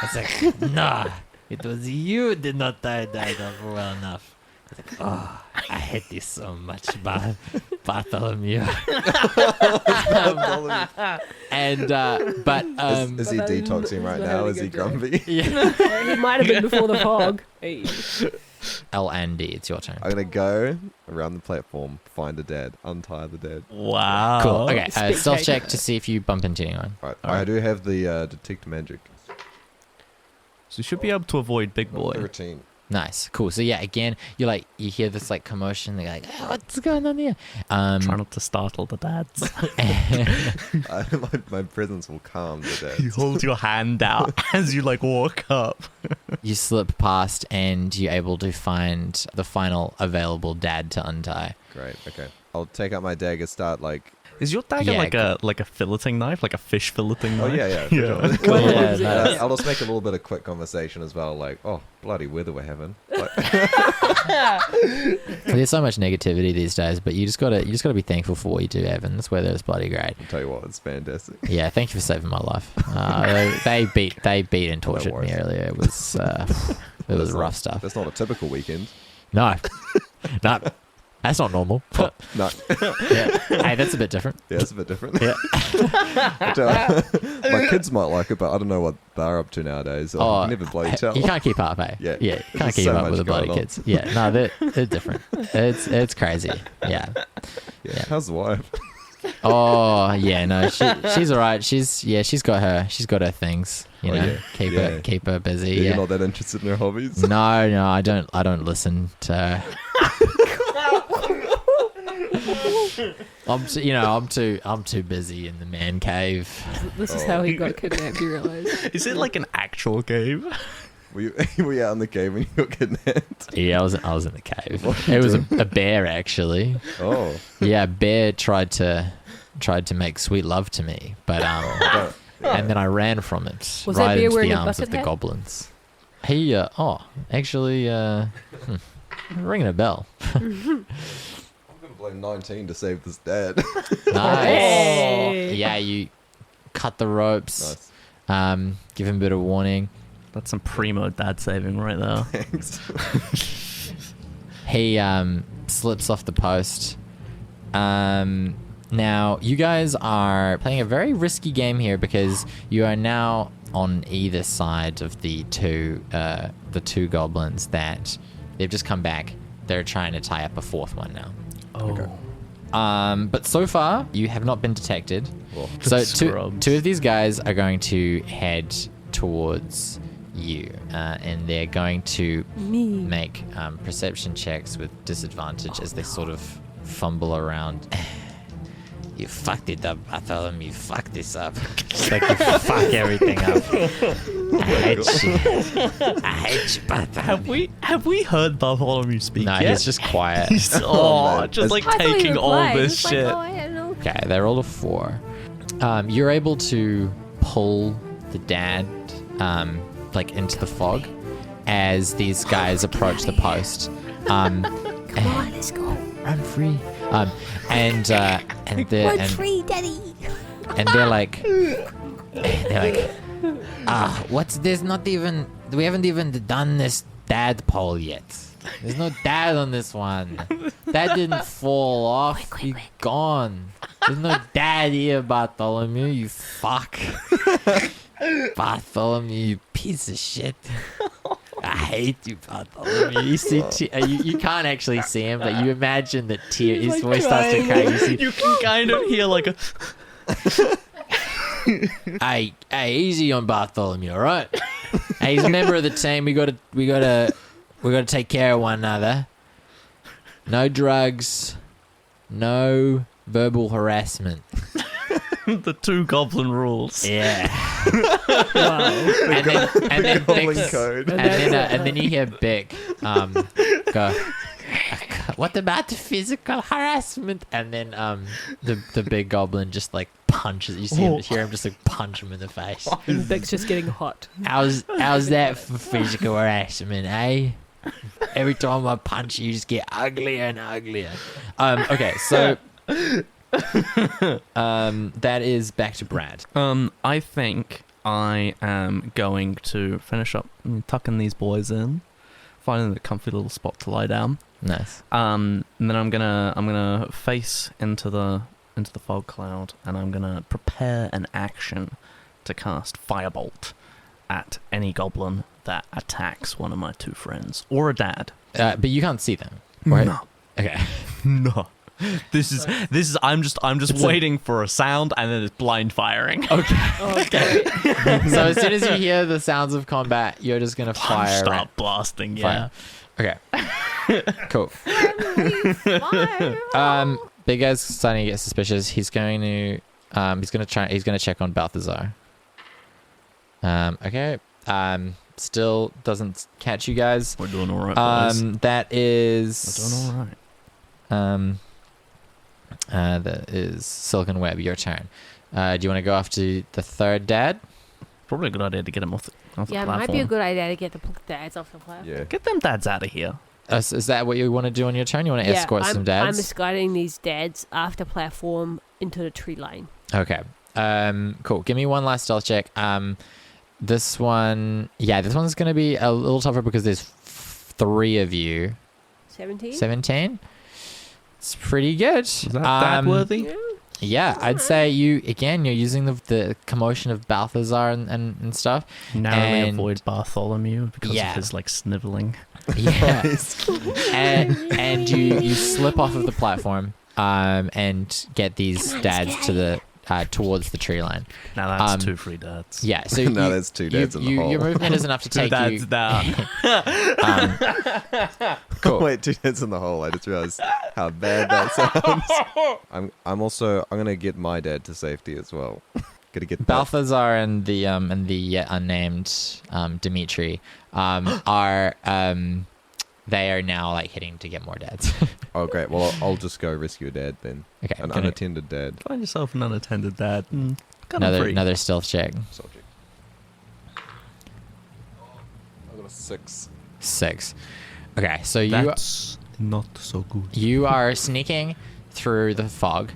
It's like, nah. It was you did not tie that up well enough. I was like, oh, I hate this so much, Bartholomew. Is he detoxing right now? Is he grumpy? Yeah. He might have been before the fog. Hey. L and D, it's your turn. I'm gonna go around the platform, find the dead, untie the dead. Wow. Cool. Okay, Spectator. stealth check to see if you bump into anyone. Right. I do have the detect magic. So you should be able to avoid Big Boy. 13. Nice. Cool. So yeah, again, you hear this like commotion. They're like, oh, what's going on here? Try not to startle the dads. My presence will calm the You dead. hold your hand out as you like walk up. You slip past and you're able to find the final available dad to untie. Great. Okay. I'll take out my dagger. Start like. Is your dagger Yeah, like a filleting knife, like a fish filleting Oh knife? yeah. Yeah. Cool. Yeah, nice. I'll just make a little bit of quick conversation as well. Like, oh, bloody weather we're having. Like, There's so much negativity these days, but you just gotta be thankful for what you do, Evan. This weather is bloody great. I'll tell you what, it's fantastic. Yeah, thank you for saving my life. They beat and tortured me earlier. It was rough stuff. That's not a typical weekend. No, that's not normal. No. Yeah. Hey, that's a bit different. Yeah, it's a bit different. Yeah. But, my kids might like it, but I don't know what they're up to nowadays. So I can never bloody tell. You can't keep up, eh? Yeah. You can't There's keep so up much with the bloody going on. kids. Yeah, no, they're different. It's crazy. Yeah. Yeah. How's the wife? Oh yeah, no, she's all right. She's got her things. You Oh, know, yeah. keep her busy. Yeah, Yeah. You're not that interested in her hobbies? No, I don't listen to her. I'm too busy in the man cave. This is how he got kidnapped, you realise? Is it like an actual cave? Were you out in the cave when you got kidnapped? Yeah, I was in the cave. What It was a bear actually. Oh. Yeah, a bear tried to make sweet love to me, but and then I ran from it Was that right bear into wearing the a arms of bucket the hat? goblins. He actually ringing a bell. I'm gonna blame 19 to save this dad. Nice. Hey. Yeah, you cut the ropes. Nice. Give him a bit of warning. That's some primo dad saving right there. Thanks. He slips off the post. Now you guys are playing a very risky game here because you are now on either side of the two goblins that they've just come back. They're trying to tie up a fourth one now. Oh. But so far you have not been detected. Well, So Scrubs. two of these guys are going to head towards you, and they're going to make perception checks with disadvantage as they sort of fumble around. You fucked it up. I told him you fucked this up. It's like you fuck everything up. I hate you. I hate you, Bartholomew. Have we heard Bartholomew speak No, yet? he's just quiet. He's man. just like I thought you taking were all playing. this It's like, shit. oh, I don't know. Okay, they rolled a 4. You're able to pull the dad like into the fog as these guys approach the post. Come on, let's go. Run free. And they're Run and, free, Daddy. and they're like, what's this? We haven't even done this dad poll yet. There's no dad on this one. Dad didn't fall off. He's gone. There's no dad here, Bartholomew. You fuck. Bartholomew, you piece of shit. I hate you, Bartholomew. You see, you can't actually see him, but you imagine that his voice starts to crack. You can kind of hear like a. Hey, easy on Bartholomew, all right? Hey, he's a member of the team. We gotta take care of one another. No drugs, no verbal harassment. The 2 goblin rules. Yeah. Wow. And then Goblin Beck, code. and then you hear Beck go, what about the physical harassment? And then the big goblin just like punches. You see him, hear him just like punch him in the face. And Beck's just getting hot. How's that for physical harassment, eh? Every time I punch you, just get uglier and uglier. Okay, so that is back to Brad. I think I am going to finish up tucking these boys in, finding a comfy little spot to lie down. Nice. And then I'm gonna face into the fog cloud, and I'm gonna prepare an action to cast Firebolt at any goblin that attacks one of my two friends or a dad. But you can't see them, right? No. Okay. No. This is I'm just waiting for a sound, and then it's blind firing. Okay. So as soon as you hear the sounds of combat, you're just gonna fire. Start blasting, yeah. Fire. Okay. Cool. Big guy's starting to get suspicious. He's gonna check on Balthazar. Okay. Still doesn't catch you guys. We're doing all right, boys. That is. We're doing all right. That is Silkenweb. Your turn. Do you want to go after the third dad? Probably a good idea to get him off the Yeah, it platform. might be a good idea to get the dads off the platform. Yeah. Get them dads out of here. Is that what you want to do on your turn? You want to escort some I'm dads? escorting these dads off the platform into the tree line. Okay. Cool. Give me one last stealth check. This one's going to be a little tougher because there's 3 of you. 17? 17? It's pretty good. Is that dad worthy? Yeah, I'd say you're using the commotion of Balthazar and stuff. Narrowly avoid Bartholomew because of his sniveling. Yeah. and you slip off of the platform and get these dads to the towards the tree line. Now that's 2 free dads. Yeah, so No, there's 2 dads in the hole. Your movement is enough to take dads you down. Cool. Wait, 2 dads in the hole. I just realized how bad that sounds. I'm gonna get my dad to safety as well. Gonna get Balthazar and the yet unnamed Dimitri are they are now hitting to get more dads. Oh great. Well, I'll just go rescue a dad then. Okay. An unattended dad. Find yourself an unattended dad. Another stealth check. Subject. I got a 6. 6. Okay, so That's not so good. you are sneaking through the fog,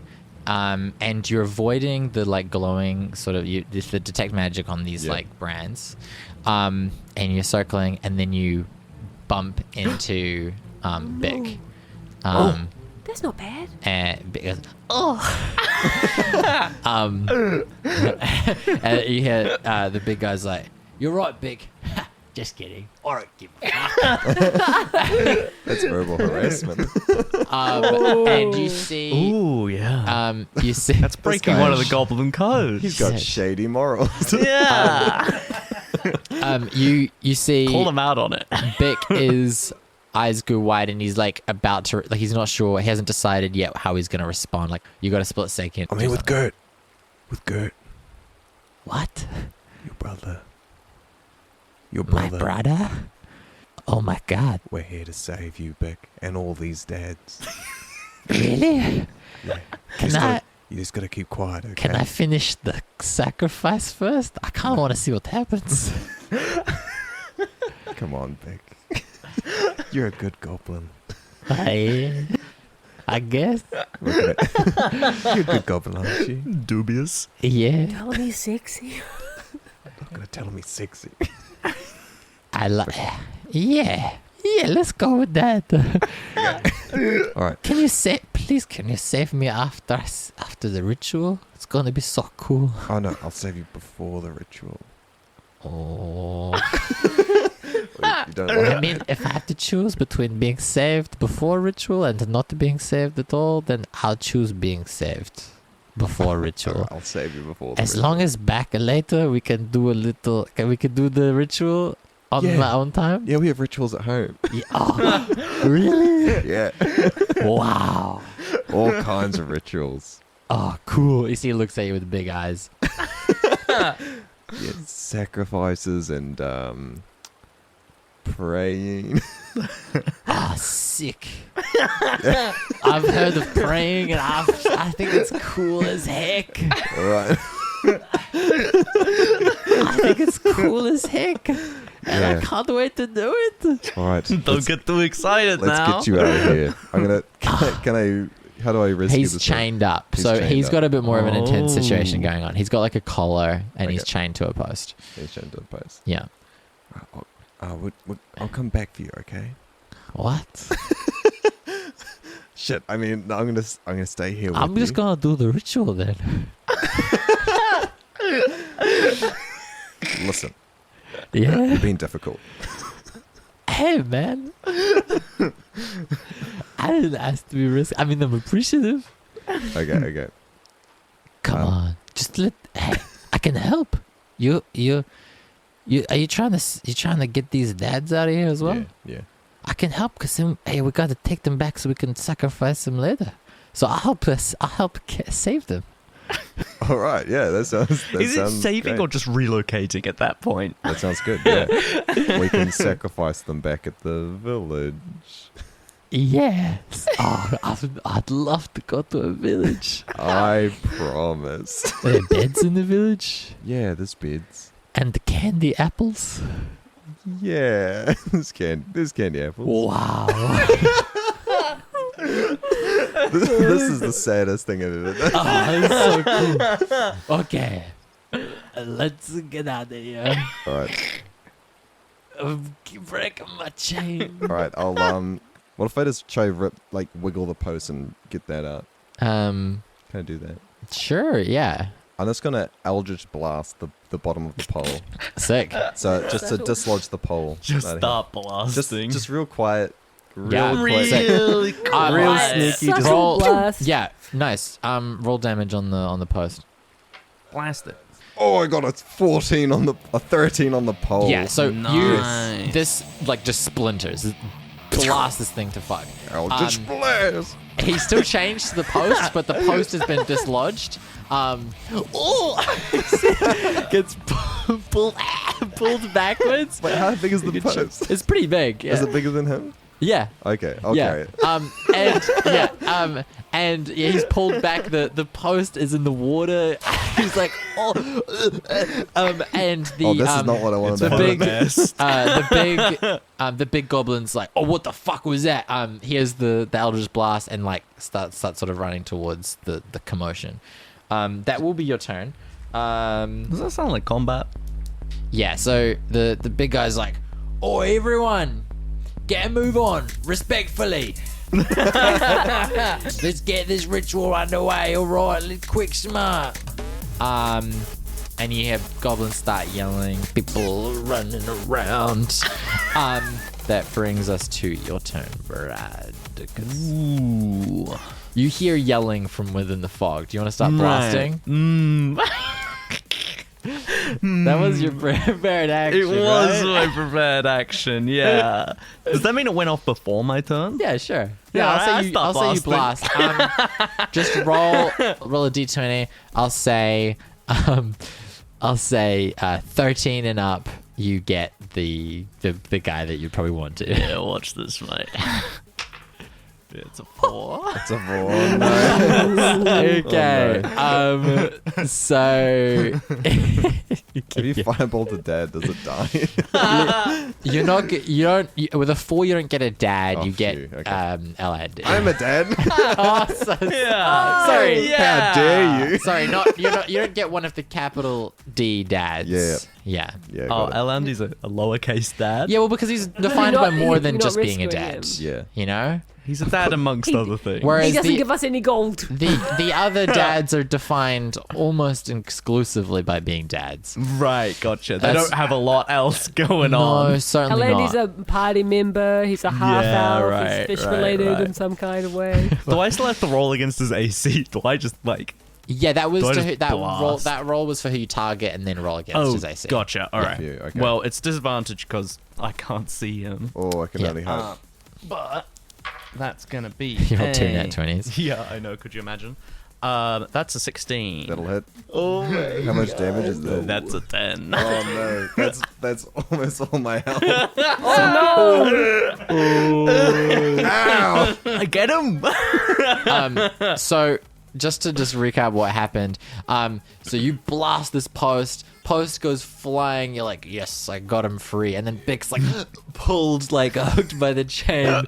and you're avoiding the glowing sort of the detect magic on these brands, and you're circling, and then you bump into Bick. That's not bad. And because and you hear the big guy's like, "You're right, Bick." Just kidding. I don't give a fuck. That's verbal harassment. And you see, Ooh, yeah. you see That's breaking one of the goblin codes. He's got shady morals. Yeah. you see Call him out on it. Bick is eyes go wide and he's about to he's not sure, he hasn't decided yet how he's gonna respond. You got a split second. I'm here with Gert. With Gert, What? your brother. Your My brother? Oh my god. We're here to save you, Bick, and all these dads. Really? Yeah. You just gotta keep quiet, okay? Can I finish the sacrifice first? I kind of want to see what happens. Come on, Bick. You're a good goblin. I guess. You're a good goblin, aren't you? Dubious. Yeah. Tell me sexy. Not gonna tell me sexy. I like. Yeah. Yeah, let's go with that. All right. Can you save me after the ritual? It's gonna be so cool. Oh no, I'll save you before the ritual. Oh. You don't want I mean, if I have to choose between being saved before ritual and not being saved at all, then I'll choose being saved before ritual. I'll save you before the As ritual. long as back later we can do we can do the ritual on my own time. Yeah, we have rituals at home. Yeah. Oh, really? Yeah. Wow. All kinds of rituals. Oh, cool. You see, he looks at you with big eyes. Yeah, sacrifices and praying. Ah, sick. I've heard of praying and I think it's cool as heck. All right. I think it's cool as heck. And I Yeah. can't wait to do it. All right. Don't get too excited Let's now. get you out of here. I'm gonna. Can I How do I rescue He's this chained up. He's So chained he's up. got a bit more of an intense situation Oh. going on. He's got like a collar and he's Okay. chained to a post. He's chained to a post. Yeah. I'll come back for you, okay? What? Shit. I mean, no, I'm gonna stay here. With I'm just you. gonna do the ritual then. Listen. Yeah. You're being difficult. Hey, man. I didn't ask to be risky. I mean, I'm appreciative. Okay. Come on, just let. Hey, I can help. You. Are you trying to get these dads out of here as well? Yeah. I can help because hey, we got to take them back so we can sacrifice them later. So I'll help us. I'll help save them. All right. Yeah. That sounds. That Is it sounds saving great. or just relocating at that point? That sounds good. Yeah. We can sacrifice them back at the village. Yes. Oh, I'd love to go to a village. I promise. Are there beds in the village? Yeah. There's beds. And the candy apples? Yeah. There's candy apples. Wow. This is the saddest thing I've ever done. Oh, that's so cool. Okay. Let's get out of here. All right. Keep breaking my chain. All right. I'll What if I just try wiggle the post and get that out? Can I do that? Sure, yeah. I'm just gonna Eldritch Blast the bottom of the pole. Sick. So just to dislodge the pole. Just out of start here. blasting. Just real quiet. Yeah. Quiet. really Real quiet. sneaky. Just roll. blast. Yeah, nice. Roll damage on the post. Blast it. Oh, I got a 14 on a 13 on the pole. Yeah, so Nice. this just splinters. Blast this thing to fuck. Eldritch Blast. He's still chained to the post, but the post has been dislodged. Gets pulled backwards. Wait, how big is the post? It's pretty big. Yeah. Is it bigger than him? Yeah. Okay, I'll carry Yeah. it. And he's pulled back. The post is in the water. He's like, and the This is not what I wanted the to big, happen. the big goblin's like, oh, what the fuck was that? He has the Eldritch Blast and starts sort of running towards the commotion. That will be your turn. Does that sound like combat? Yeah. So the big guy's like, oh, everyone, get a move on, respectfully. Let's get this ritual underway. All right, quick, smart. And you have goblins start yelling, people running around. That brings us to your turn, Bradicus. Ooh. You hear yelling from within the fog. Do you want to start blasting? That was your prepared action. It was right? my prepared action, yeah. Does that mean it went off before my turn? Yeah, say Yeah, you blast. Just roll a d20. I'll say 13 and up. You get the guy that you probably want to. Yeah, watch this, mate. It's a 4. It's a 4. No. Okay. So If you fireball the dad, does it die? with a 4 you don't get a dad. Oh, you get phew, okay. Lad. I'm a dad. Sorry. How dare you? Sorry, you don't get one of the capital D dads. Yeah. Yeah. Yeah. Oh, got it. Elandy's a lowercase dad? Yeah, well, because he's defined You're by not- more than you're not just being a rescuing dad. him. Yeah. You know? He's a dad amongst other things. Whereas He doesn't the, give us any gold. the other dads are defined almost exclusively by being dads. Right, gotcha. They That's- don't have a lot else going No, on. certainly Alandi's not. a party member. He's a half Yeah, elf. right, He's fish right, related right. in some kind of way. Do I still have to roll against his AC? Do I just Yeah, that was Do I to just who, blast? that roll was for who you target and then roll against his AC. gotcha. All right. you, okay. Well, it's disadvantage because I can't see him. Oh, I can Yeah. only hope. But that's gonna be. You rolled 2 a- nat 20s. Yeah, I know. Could you imagine? That's a 16. That'll hit. Oh, How much damage is that? that's a 10. Oh no, that's almost all my health. I get him. So just to recap what happened. So you blast this post. Post goes flying. You're like, yes, I got him free. And then Bix like pulled, like hooked by the chain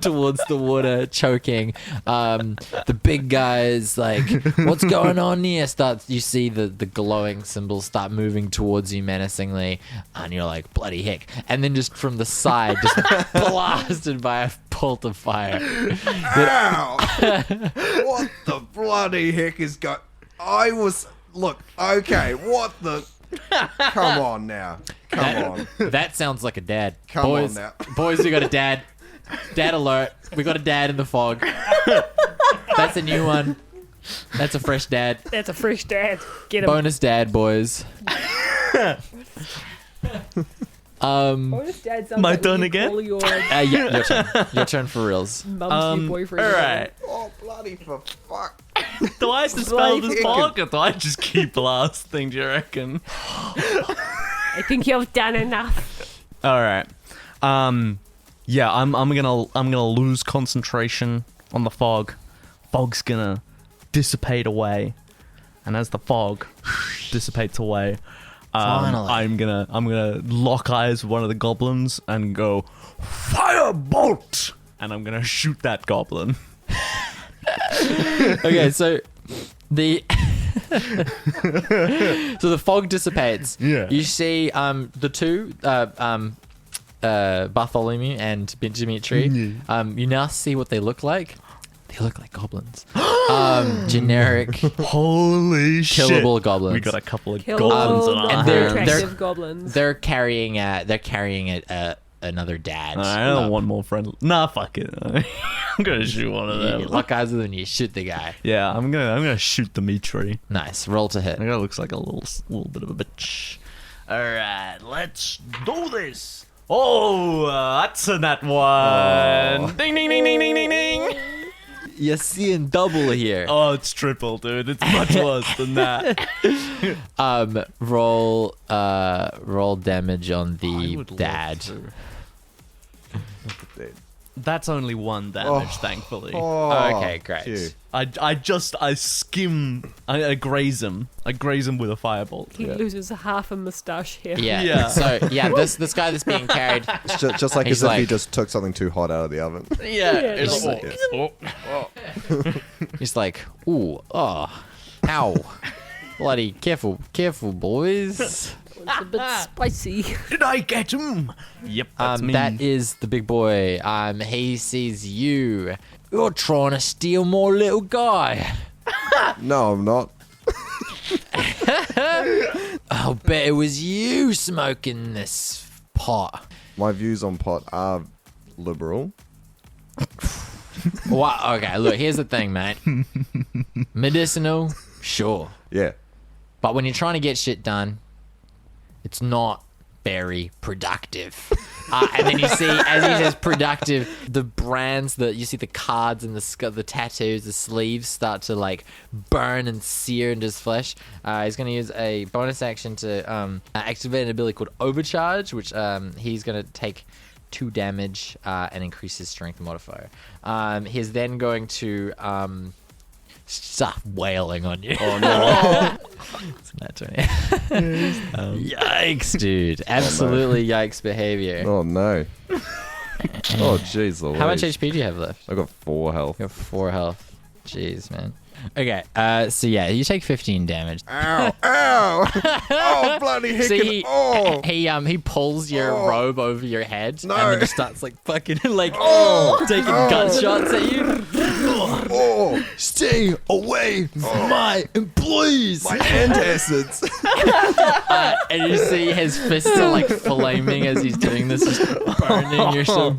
towards the water, choking. The big guy's like, what's going on here? You see the glowing symbols start moving towards you menacingly, and you're like, bloody heck. And then just from the side, just blasted by a bolt of fire. Ow! What the bloody heck is going? Look, okay, what the? Come on now. Come on. That sounds like a dad. Come boys, on now. Boys, we got a dad. Dad alert. We got a dad in the fog. That's a new one. That's a fresh dad. That's a fresh dad. Get him. Bonus dad, boys. Bonus dad sounds My like turn when you again? call your Yeah, your turn. Your turn for reals. mum's new boyfriend. All right. Oh, bloody for fuck. Do I dispel this Like- fog, or do I just keep blasting? Do you reckon? I think you've done enough. All right. Yeah, I'm gonna lose concentration on the fog. Fog's gonna dissipate away, and as the fog dissipates away, Finally. I'm gonna lock eyes with one of the goblins and go firebolt, and I'm gonna shoot that goblin. Okay, so the fog dissipates. Yeah. You see the two Bartholomew and Dimitri. You now see what they look like. They look like goblins. Generic Holy shit! killable goblins. We got a couple of Killable, goblins on our And not they're- hands. attractive goblins. They're carrying another dad. I don't want more friendly. Nah, fuck it. I'm gonna shoot one of You them. lock eyes with them and you shoot the guy. Yeah, I'm gonna shoot Dimitri. Nice. Roll to hit. That guy looks like a little bit of a bitch. All right, let's do this. Oh, that's a nat one. Ding ding ding ding ding ding ding. You're seeing double here. Oh, it's triple, dude. It's much worse than that. Roll damage on I the would love dad. to. That's only one damage, thankfully. Oh, Okay, great. phew. I graze him. I graze him with a firebolt. He loses half a moustache here. Yeah. Yeah. So this guy that's being carried. It's just like He's as if he like- just took something too hot out of the oven. Yeah, it's like, He's like, ooh, oh, ow, bloody careful, boys. It's a bit spicy. did I get him? Yep, that's me. That is the big boy. He sees you. You're trying to steal my little guy. No, I'm not. I'll bet it was you smoking this pot. My views on pot are liberal. Wow. Okay, look, here's the thing, mate. Medicinal, sure. Yeah. But when you're trying to get shit done, it's not very productive. And then you see, as he says productive, the brands that you see, the cards and the tattoos, the sleeves start to like burn and sear into his flesh. He's going to use a bonus action to activate an ability called Overcharge, which he's going to take 2 damage and increase his strength modifier. He's then going to start wailing on you. Oh no! It's not 20. Yikes, dude! Absolutely yikes behavior. Oh no. Oh jeez. How much HP do you have left? I got 4 health. You have 4 health. Jeez, man. Okay, so yeah, you take 15 damage. Ow! Ow! Oh bloody heck! So he pulls your Oh. robe over your head No. and then just starts like fucking like taking Oh. gunshots at you. Oh, Stay away from my employees. my antacids. And you see his fists are like flaming as he's doing this, just burning your shirt.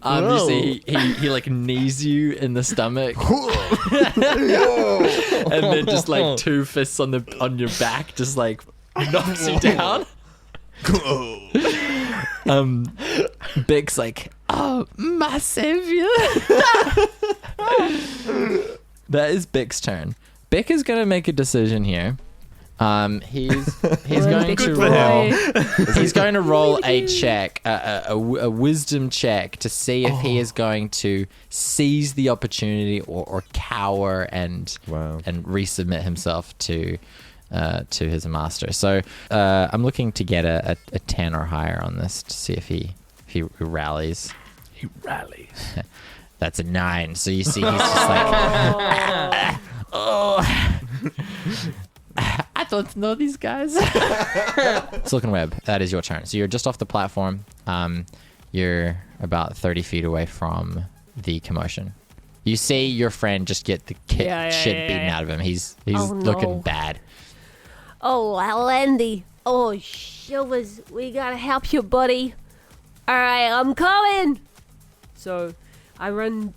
You see he like knees you in the stomach, and then just like 2 fists on your back, just like knocks you down. Big's like, oh, my savior. That is Big's turn. Bick is gonna make a decision here. He's going to for roll. He's going to roll a check, a wisdom check, to see if he is going to seize the opportunity or cower and resubmit himself to his master. So I'm looking to get a 10 or higher on this to see if he rallies. He rallies. That's a 9. So you see, he's just like, I don't know these guys. Silkenweb, that is your turn. So you're just off the platform. You're about 30 feet away from the commotion. You see your friend just get the shit beaten out of him. He's looking bad. Oh, Andy. Oh, Shivers, we gotta help you, buddy. All right, I'm coming. So I run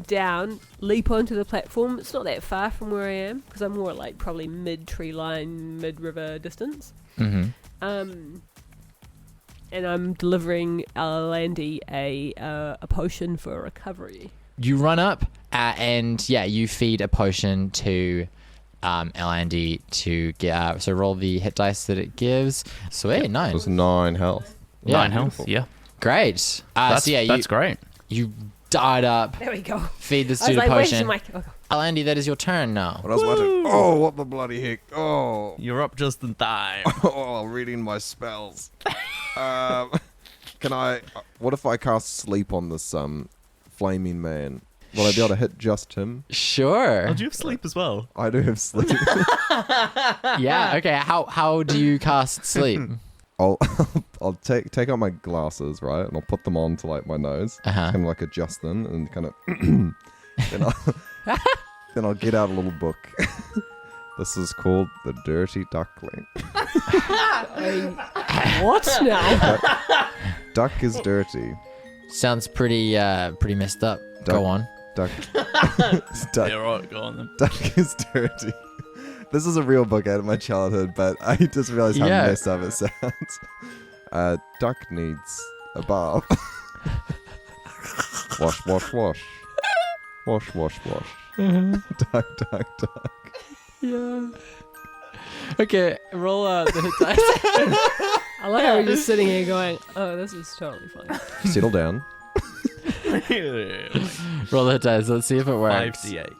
down, leap onto the platform. It's not that far from where I am because I'm more like probably mid-tree line, mid-river distance. Mm-hmm. And I'm delivering Landy a potion for recovery. You run up and you feed a potion to Landy to get so roll the hit dice that it gives. Sweet, 9. It was 9 health. 9 health, yeah. Great. That's great. You died up. There we go. Feed this I was dude a like, where's potion. my... Okay. Landy, that is your turn now. What I was about to... Oh, what the bloody heck. Oh. You're up just in time. Oh, reading my spells. Can I... What if I cast sleep on this flaming man? Will I be able to hit just him? Sure. Oh, do you have sleep as well? I do have sleep. Yeah, okay. How do you cast sleep? I'll take out my glasses, right, and I'll put them on to like my nose, kind of like adjust them, and kind of then I'll get out a little book. This is called The Dirty Duckling. What now? Duck is dirty. Sounds pretty messed up. Duck. Go on. Duck. Yeah, right, go on then. Duck is dirty. This is a real book out of my childhood, but I just realized how messed up it sounds. Duck needs a bath. Wash, wash, wash. Wash, wash, wash. Duck, duck, duck. Yeah. Okay, roll the hit dice. I like how we're just sitting here going, oh, this is totally fine. Settle down. Roll the hit dice. Let's see if it works. 5d8.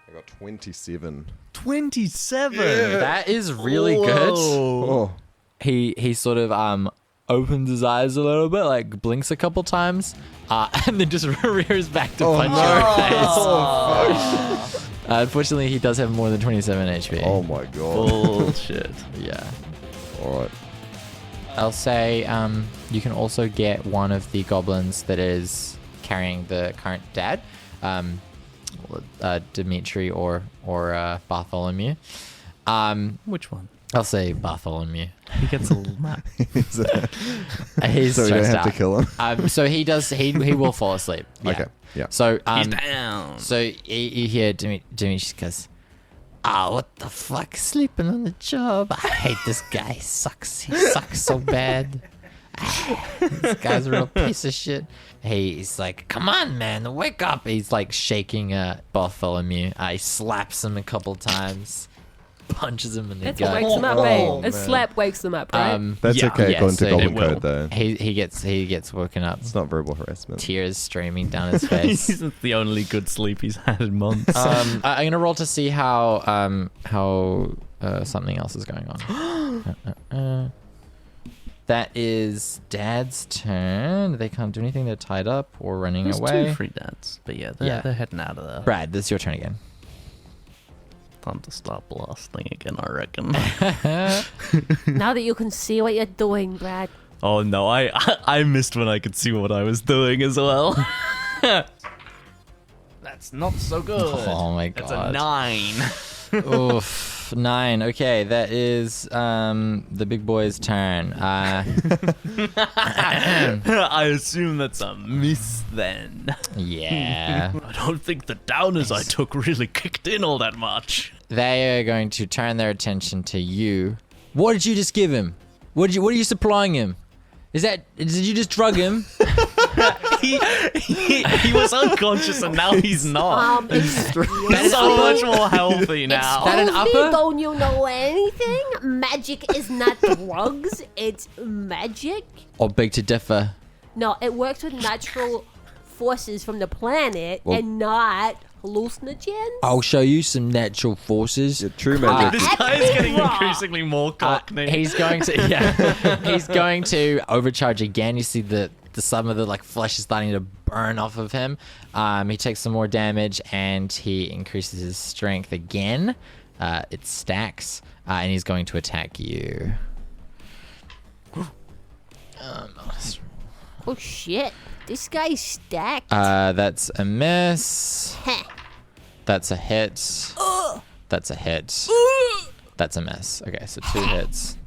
I got 27. 27. That is really good. Oh. He sort of opens his eyes a little bit, like blinks a couple times, and then just rears back to punch you in the face. Oh, fuck. Unfortunately, he does have more than 27 HP. Oh my god. Bullshit. Yeah. Alright. I'll say you can also get one of the goblins that is carrying the current dad, Dimitri or Bartholomew. Which one? I'll say Bartholomew. He gets a little map. He's So we don't stressed have out. to kill him. So he does. He will fall asleep. Yeah. Okay. Yeah. So He's down. So you hear Dimitri goes, what the fuck? Sleeping on the job. I hate this guy. He sucks. He sucks so bad. This guy's a real piece of shit. He's like, come on, man, wake up. He's like shaking Bartholomew. He slaps him a couple times, punches him in the That's gut. what wakes them up, eh? A slap wakes them up, right? That's okay according to so Goblin it will. Code, though. He gets woken up. It's not verbal harassment. Tears streaming down his face. This is the only good sleep he's had in months. I'm gonna roll to see how something else is going on. That is Dad's turn. They can't do anything. They're tied up or running There's away. 2 free dads, but they're heading out of there. Brad, this is your turn again. Time to start blasting again, I reckon. Now that you can see what you're doing, Brad. Oh no, I missed when I could see what I was doing as well. That's not so good. Oh my That's a god. 9. Oof, 9. Okay, that is the big boy's turn. I assume that's a miss then. Yeah. I don't think the downers I took really kicked in all that much. They are going to turn their attention to you. What did you just give him? What are you supplying him? Did you just drug him? he was unconscious and now he's not. Excuse He's so much more healthy now. that an Excuse me, upper? don't you know anything? Magic is not drugs, it's magic. Or big to differ? No, it works with natural forces from the planet Well- and not hallucinogens. I'll show you some natural forces. Yeah, true magic. This guy is getting increasingly more cockney. He's going to he's going to overcharge again. You see the some of the like flesh is starting to burn off of him. He takes some more damage and he increases his strength again. It stacks, and he's going to attack you. Oh shit, this guy's stacked. That's a miss. Heh. That's a hit. That's a hit. That's a miss. Okay, so 2 hits.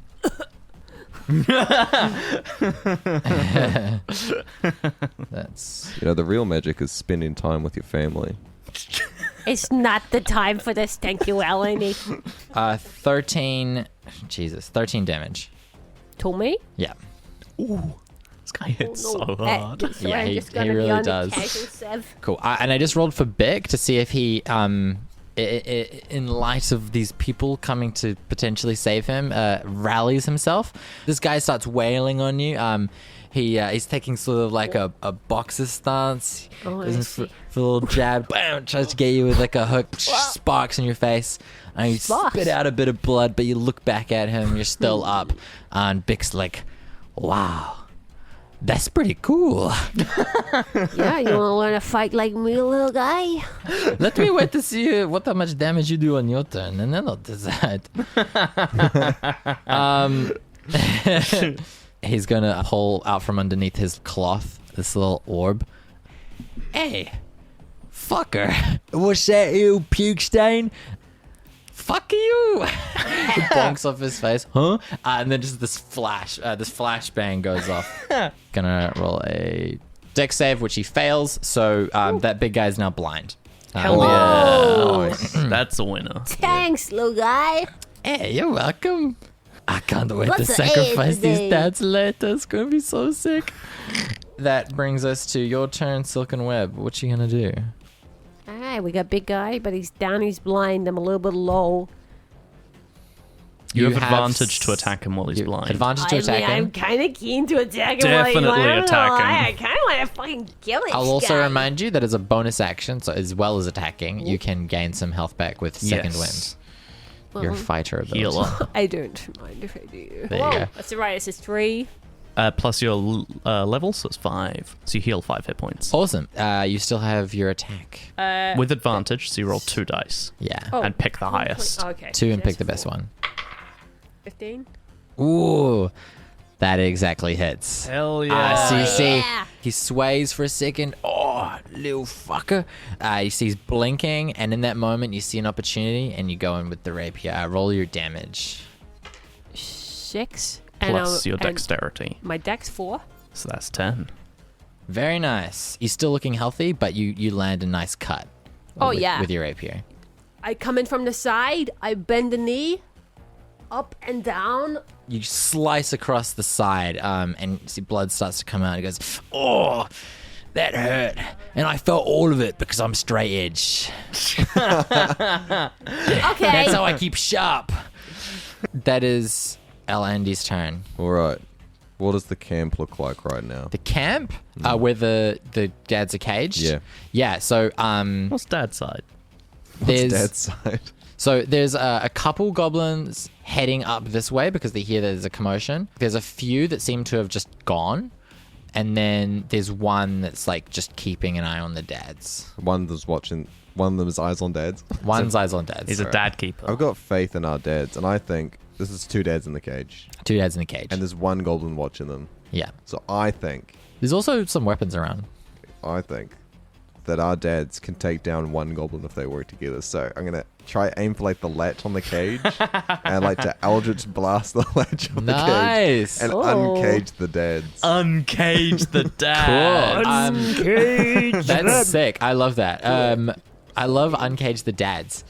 That's The real magic is spending time with your family. It's not the time for this, thank you, Eleni. 13. Jesus, 13 damage. To me? Yeah. This guy hits Oh, so no. hard. So Yeah, I'm he- just he gonna be really on does. the casual sev. Cool. And I just rolled for Bick to see if he, in light of these people coming to potentially save him, rallies himself. This guy starts wailing on you. He's taking sort of like a boxer stance. Oh, I Goes in see. for a little jab. Bam! Tries to get you with like a hook. Sparks in your face. And you Sparks? spit out a bit of blood, but you look back at him. You're still up. And Bick's like, wow. That's pretty cool. Yeah, you wanna learn to fight like me, little guy? Let me wait to see how much damage you do on your turn, and then I'll decide. He's gonna pull out from underneath his cloth this little orb. Hey, fucker! What's that, you puke stain? Fuck you! He bonks off his face, huh? And then just this flashbang goes off. Gonna roll a dex save, which he fails. So that big guy is now blind. Hell Oh. yeah. That's a winner. Thanks, little guy. Hey, you're welcome. I can't wait Lots to of sacrifice A's these today. dads later. It's gonna be so sick. That brings us to your turn, Silkenweb. What you gonna do? Alright, we got big guy, but he's down, he's blind. I'm a little bit low. You have advantage to attack him while he's blind. Advantage to attack him. I'm kind of keen to attack him. Definitely attack him. I kind of want to fucking kill this I'll also guy. remind you that as a bonus action, so as well as attacking, you can gain some health back with Second Yes. Wind. Your fighter ability. Healer. I don't mind if I do. There you go. That's right, it's just 3. Plus your level, so it's 5. So you heal 5 hit points. Awesome. You still have your attack. With advantage, so you roll 2 dice. Yeah. Oh. And pick the highest. Okay. 2 and so pick the that's best one. 15. Ooh. That exactly hits. Hell So you see, yeah. he sways for a second. Oh, little fucker. You see he's blinking, and in that moment, you see an opportunity, and you go in with the rapier. Roll your damage. 6. Plus your and dexterity. my dex 4. So that's 10. Very nice. He's still looking healthy, but you land a nice cut. Oh, with, yeah. With your rapier. I come in from the side. I bend the knee. Up and down. You slice across the side, and you see blood starts to come out. He goes, oh, that hurt. And I felt all of it because I'm straight edge. Okay. That's how I keep sharp. That is Andy's turn. All right. What does the camp look like right now? The camp, where the dads are caged. Yeah. Yeah. So What's dad's side? there's Dad's side. so there's a couple goblins heading up this way because they hear there's a commotion. There's a few that seem to have just gone, and then there's one that's like just keeping an eye on the dads. One that's watching. One of them is eyes on dads. One's eyes on dads. He's a dad keeper. I've got faith in our dads, and I think this is 2 dads in the cage, Two dads in the cage. and there's 1 goblin watching them. Yeah. So I think There's also some weapons around. that our dads can take down 1 goblin if they work together. So I'm gonna try aim for like the latch on the cage, and like to eldritch blast the latch on the cage Nice. and Oh. uncage the dads. Uncage the dad. Cool. That's sick. I love that. I love Uncage the Dads.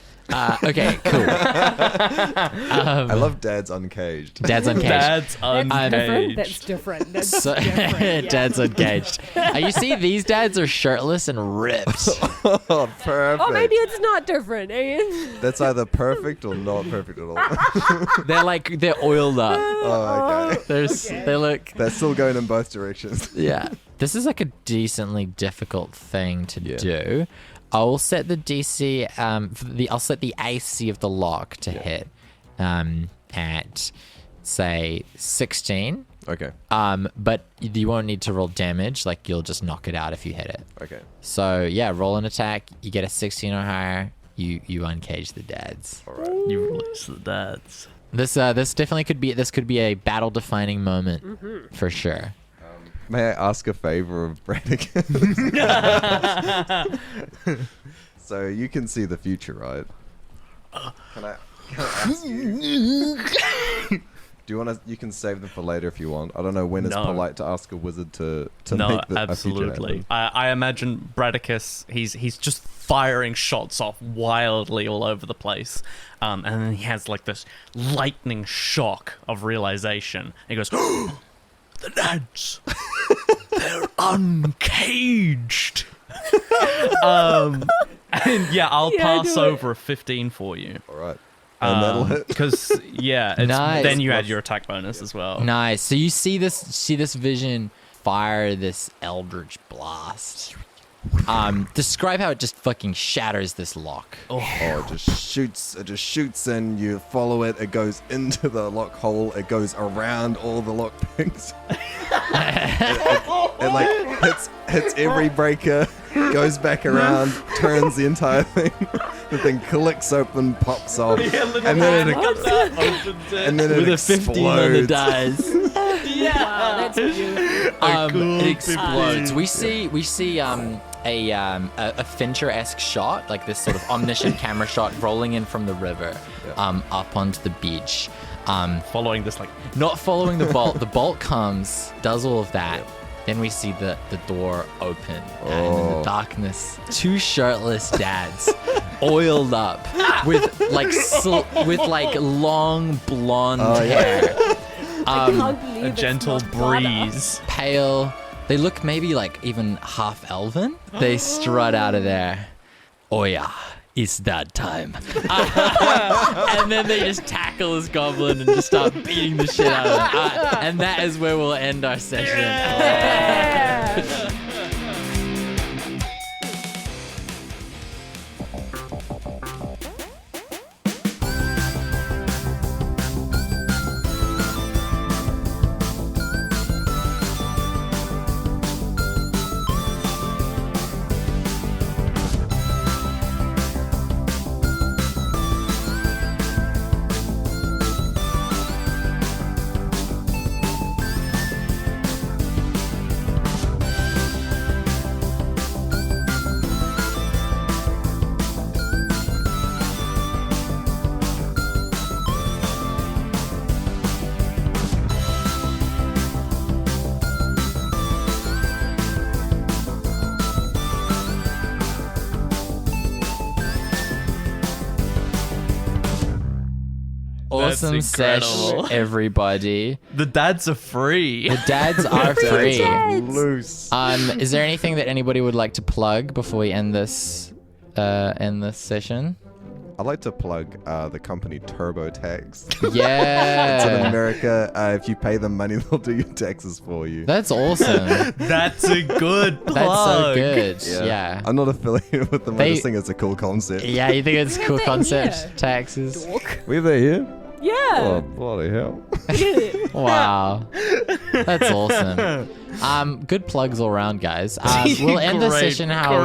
Okay, cool. I love Dad's Uncaged. Dad's uncaged. Dad's That's different. uncaged. That's different. That's So, different. Yeah. Dad's uncaged. You see, these dads are shirtless and ripped. Oh, perfect. Or maybe it's not different. Ian. That's either perfect or not perfect at all. They're oiled up. Oh, okay. They look. They're still going in both directions. Yeah. This is like a decently difficult thing to do. I will set the DC. I'll set the AC of the lock to hit at say 16. Okay. But you won't need to roll damage. Like you'll just knock it out if you hit it. Okay. So yeah, roll an attack. You get a 16 or higher. You uncage the dads. All right. You release the dads. This definitely could be a battle defining moment for sure. May I ask a favor of Bradicus? So you can see the future, right? Can I ask you? Do you want to? You can save them for later if you want. I don't know when it's No. polite to ask a wizard to No, make a future absolutely. happen. I imagine Bradicus, he's just firing shots off wildly all over the place. And then he has like this lightning shock of realization. He goes, "Oh, the dads, they're uncaged." And yeah, I'll pass do it. over a 15 for you. All right. And that'll hit. Because Nice. then you add your attack bonus as well. Nice. So you see this vision fire this eldritch blast. Describe how it just fucking shatters this lock. Oh, it just shoots and you follow it. It goes into the lock hole. It goes around all the lock picks. it like hits every breaker, goes back around, turns the entire thing. The thing clicks open, pops off, and then it With a 15 on the explodes. dice. Wow, that's beautiful. It explodes. We see a Fincher-esque shot, like this sort of omniscient camera shot rolling in from the river, up onto the beach. Following this, like, Not following the bolt. The bolt comes, does all of that. Then we see the door open, and in the darkness, two shirtless dads, oiled up, with like long blonde hair, Can't believe a it's gentle not butter. breeze. pale. They look maybe like even half elven. They strut out of there. Oh yeah, it's that time. And then they just tackle this goblin and just start beating the shit out of him. And that is where we'll end our session. Awesome That's sesh, incredible. everybody. The dads are free. The dads are free. Loose. Is there anything that anybody would like to plug before we end this session? I'd like to plug the company TurboTax. It's in Yeah. America. If you pay them money, they'll do your taxes for you. That's awesome. That's a good plug. That's so good. Yeah. I'm not affiliated with them. I They- just think it's a cool concept. Yeah, you think it's a cool that concept? here. Taxes. We have that here? Oh, Yeah. bloody hell. Wow. That's awesome. Good plugs all around, guys. We'll end the session how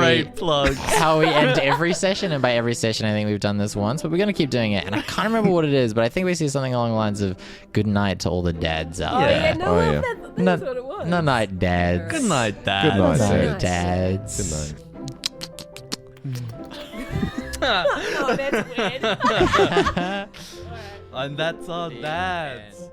we end every session, and by every session I think we've done this once, but we're gonna keep doing it. And I can't remember what it is, but I think we see something along the lines of "Good night to all the dads out Oh there." yeah, no, Oh, yeah. that's what it was. No night, dads. Good night, Dad. Good night, Night, Dad. dads. Good night. Oh, that's weird. And that's our dads.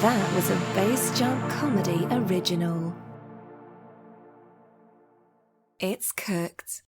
That was a Bass Jump Comedy original. It's cooked.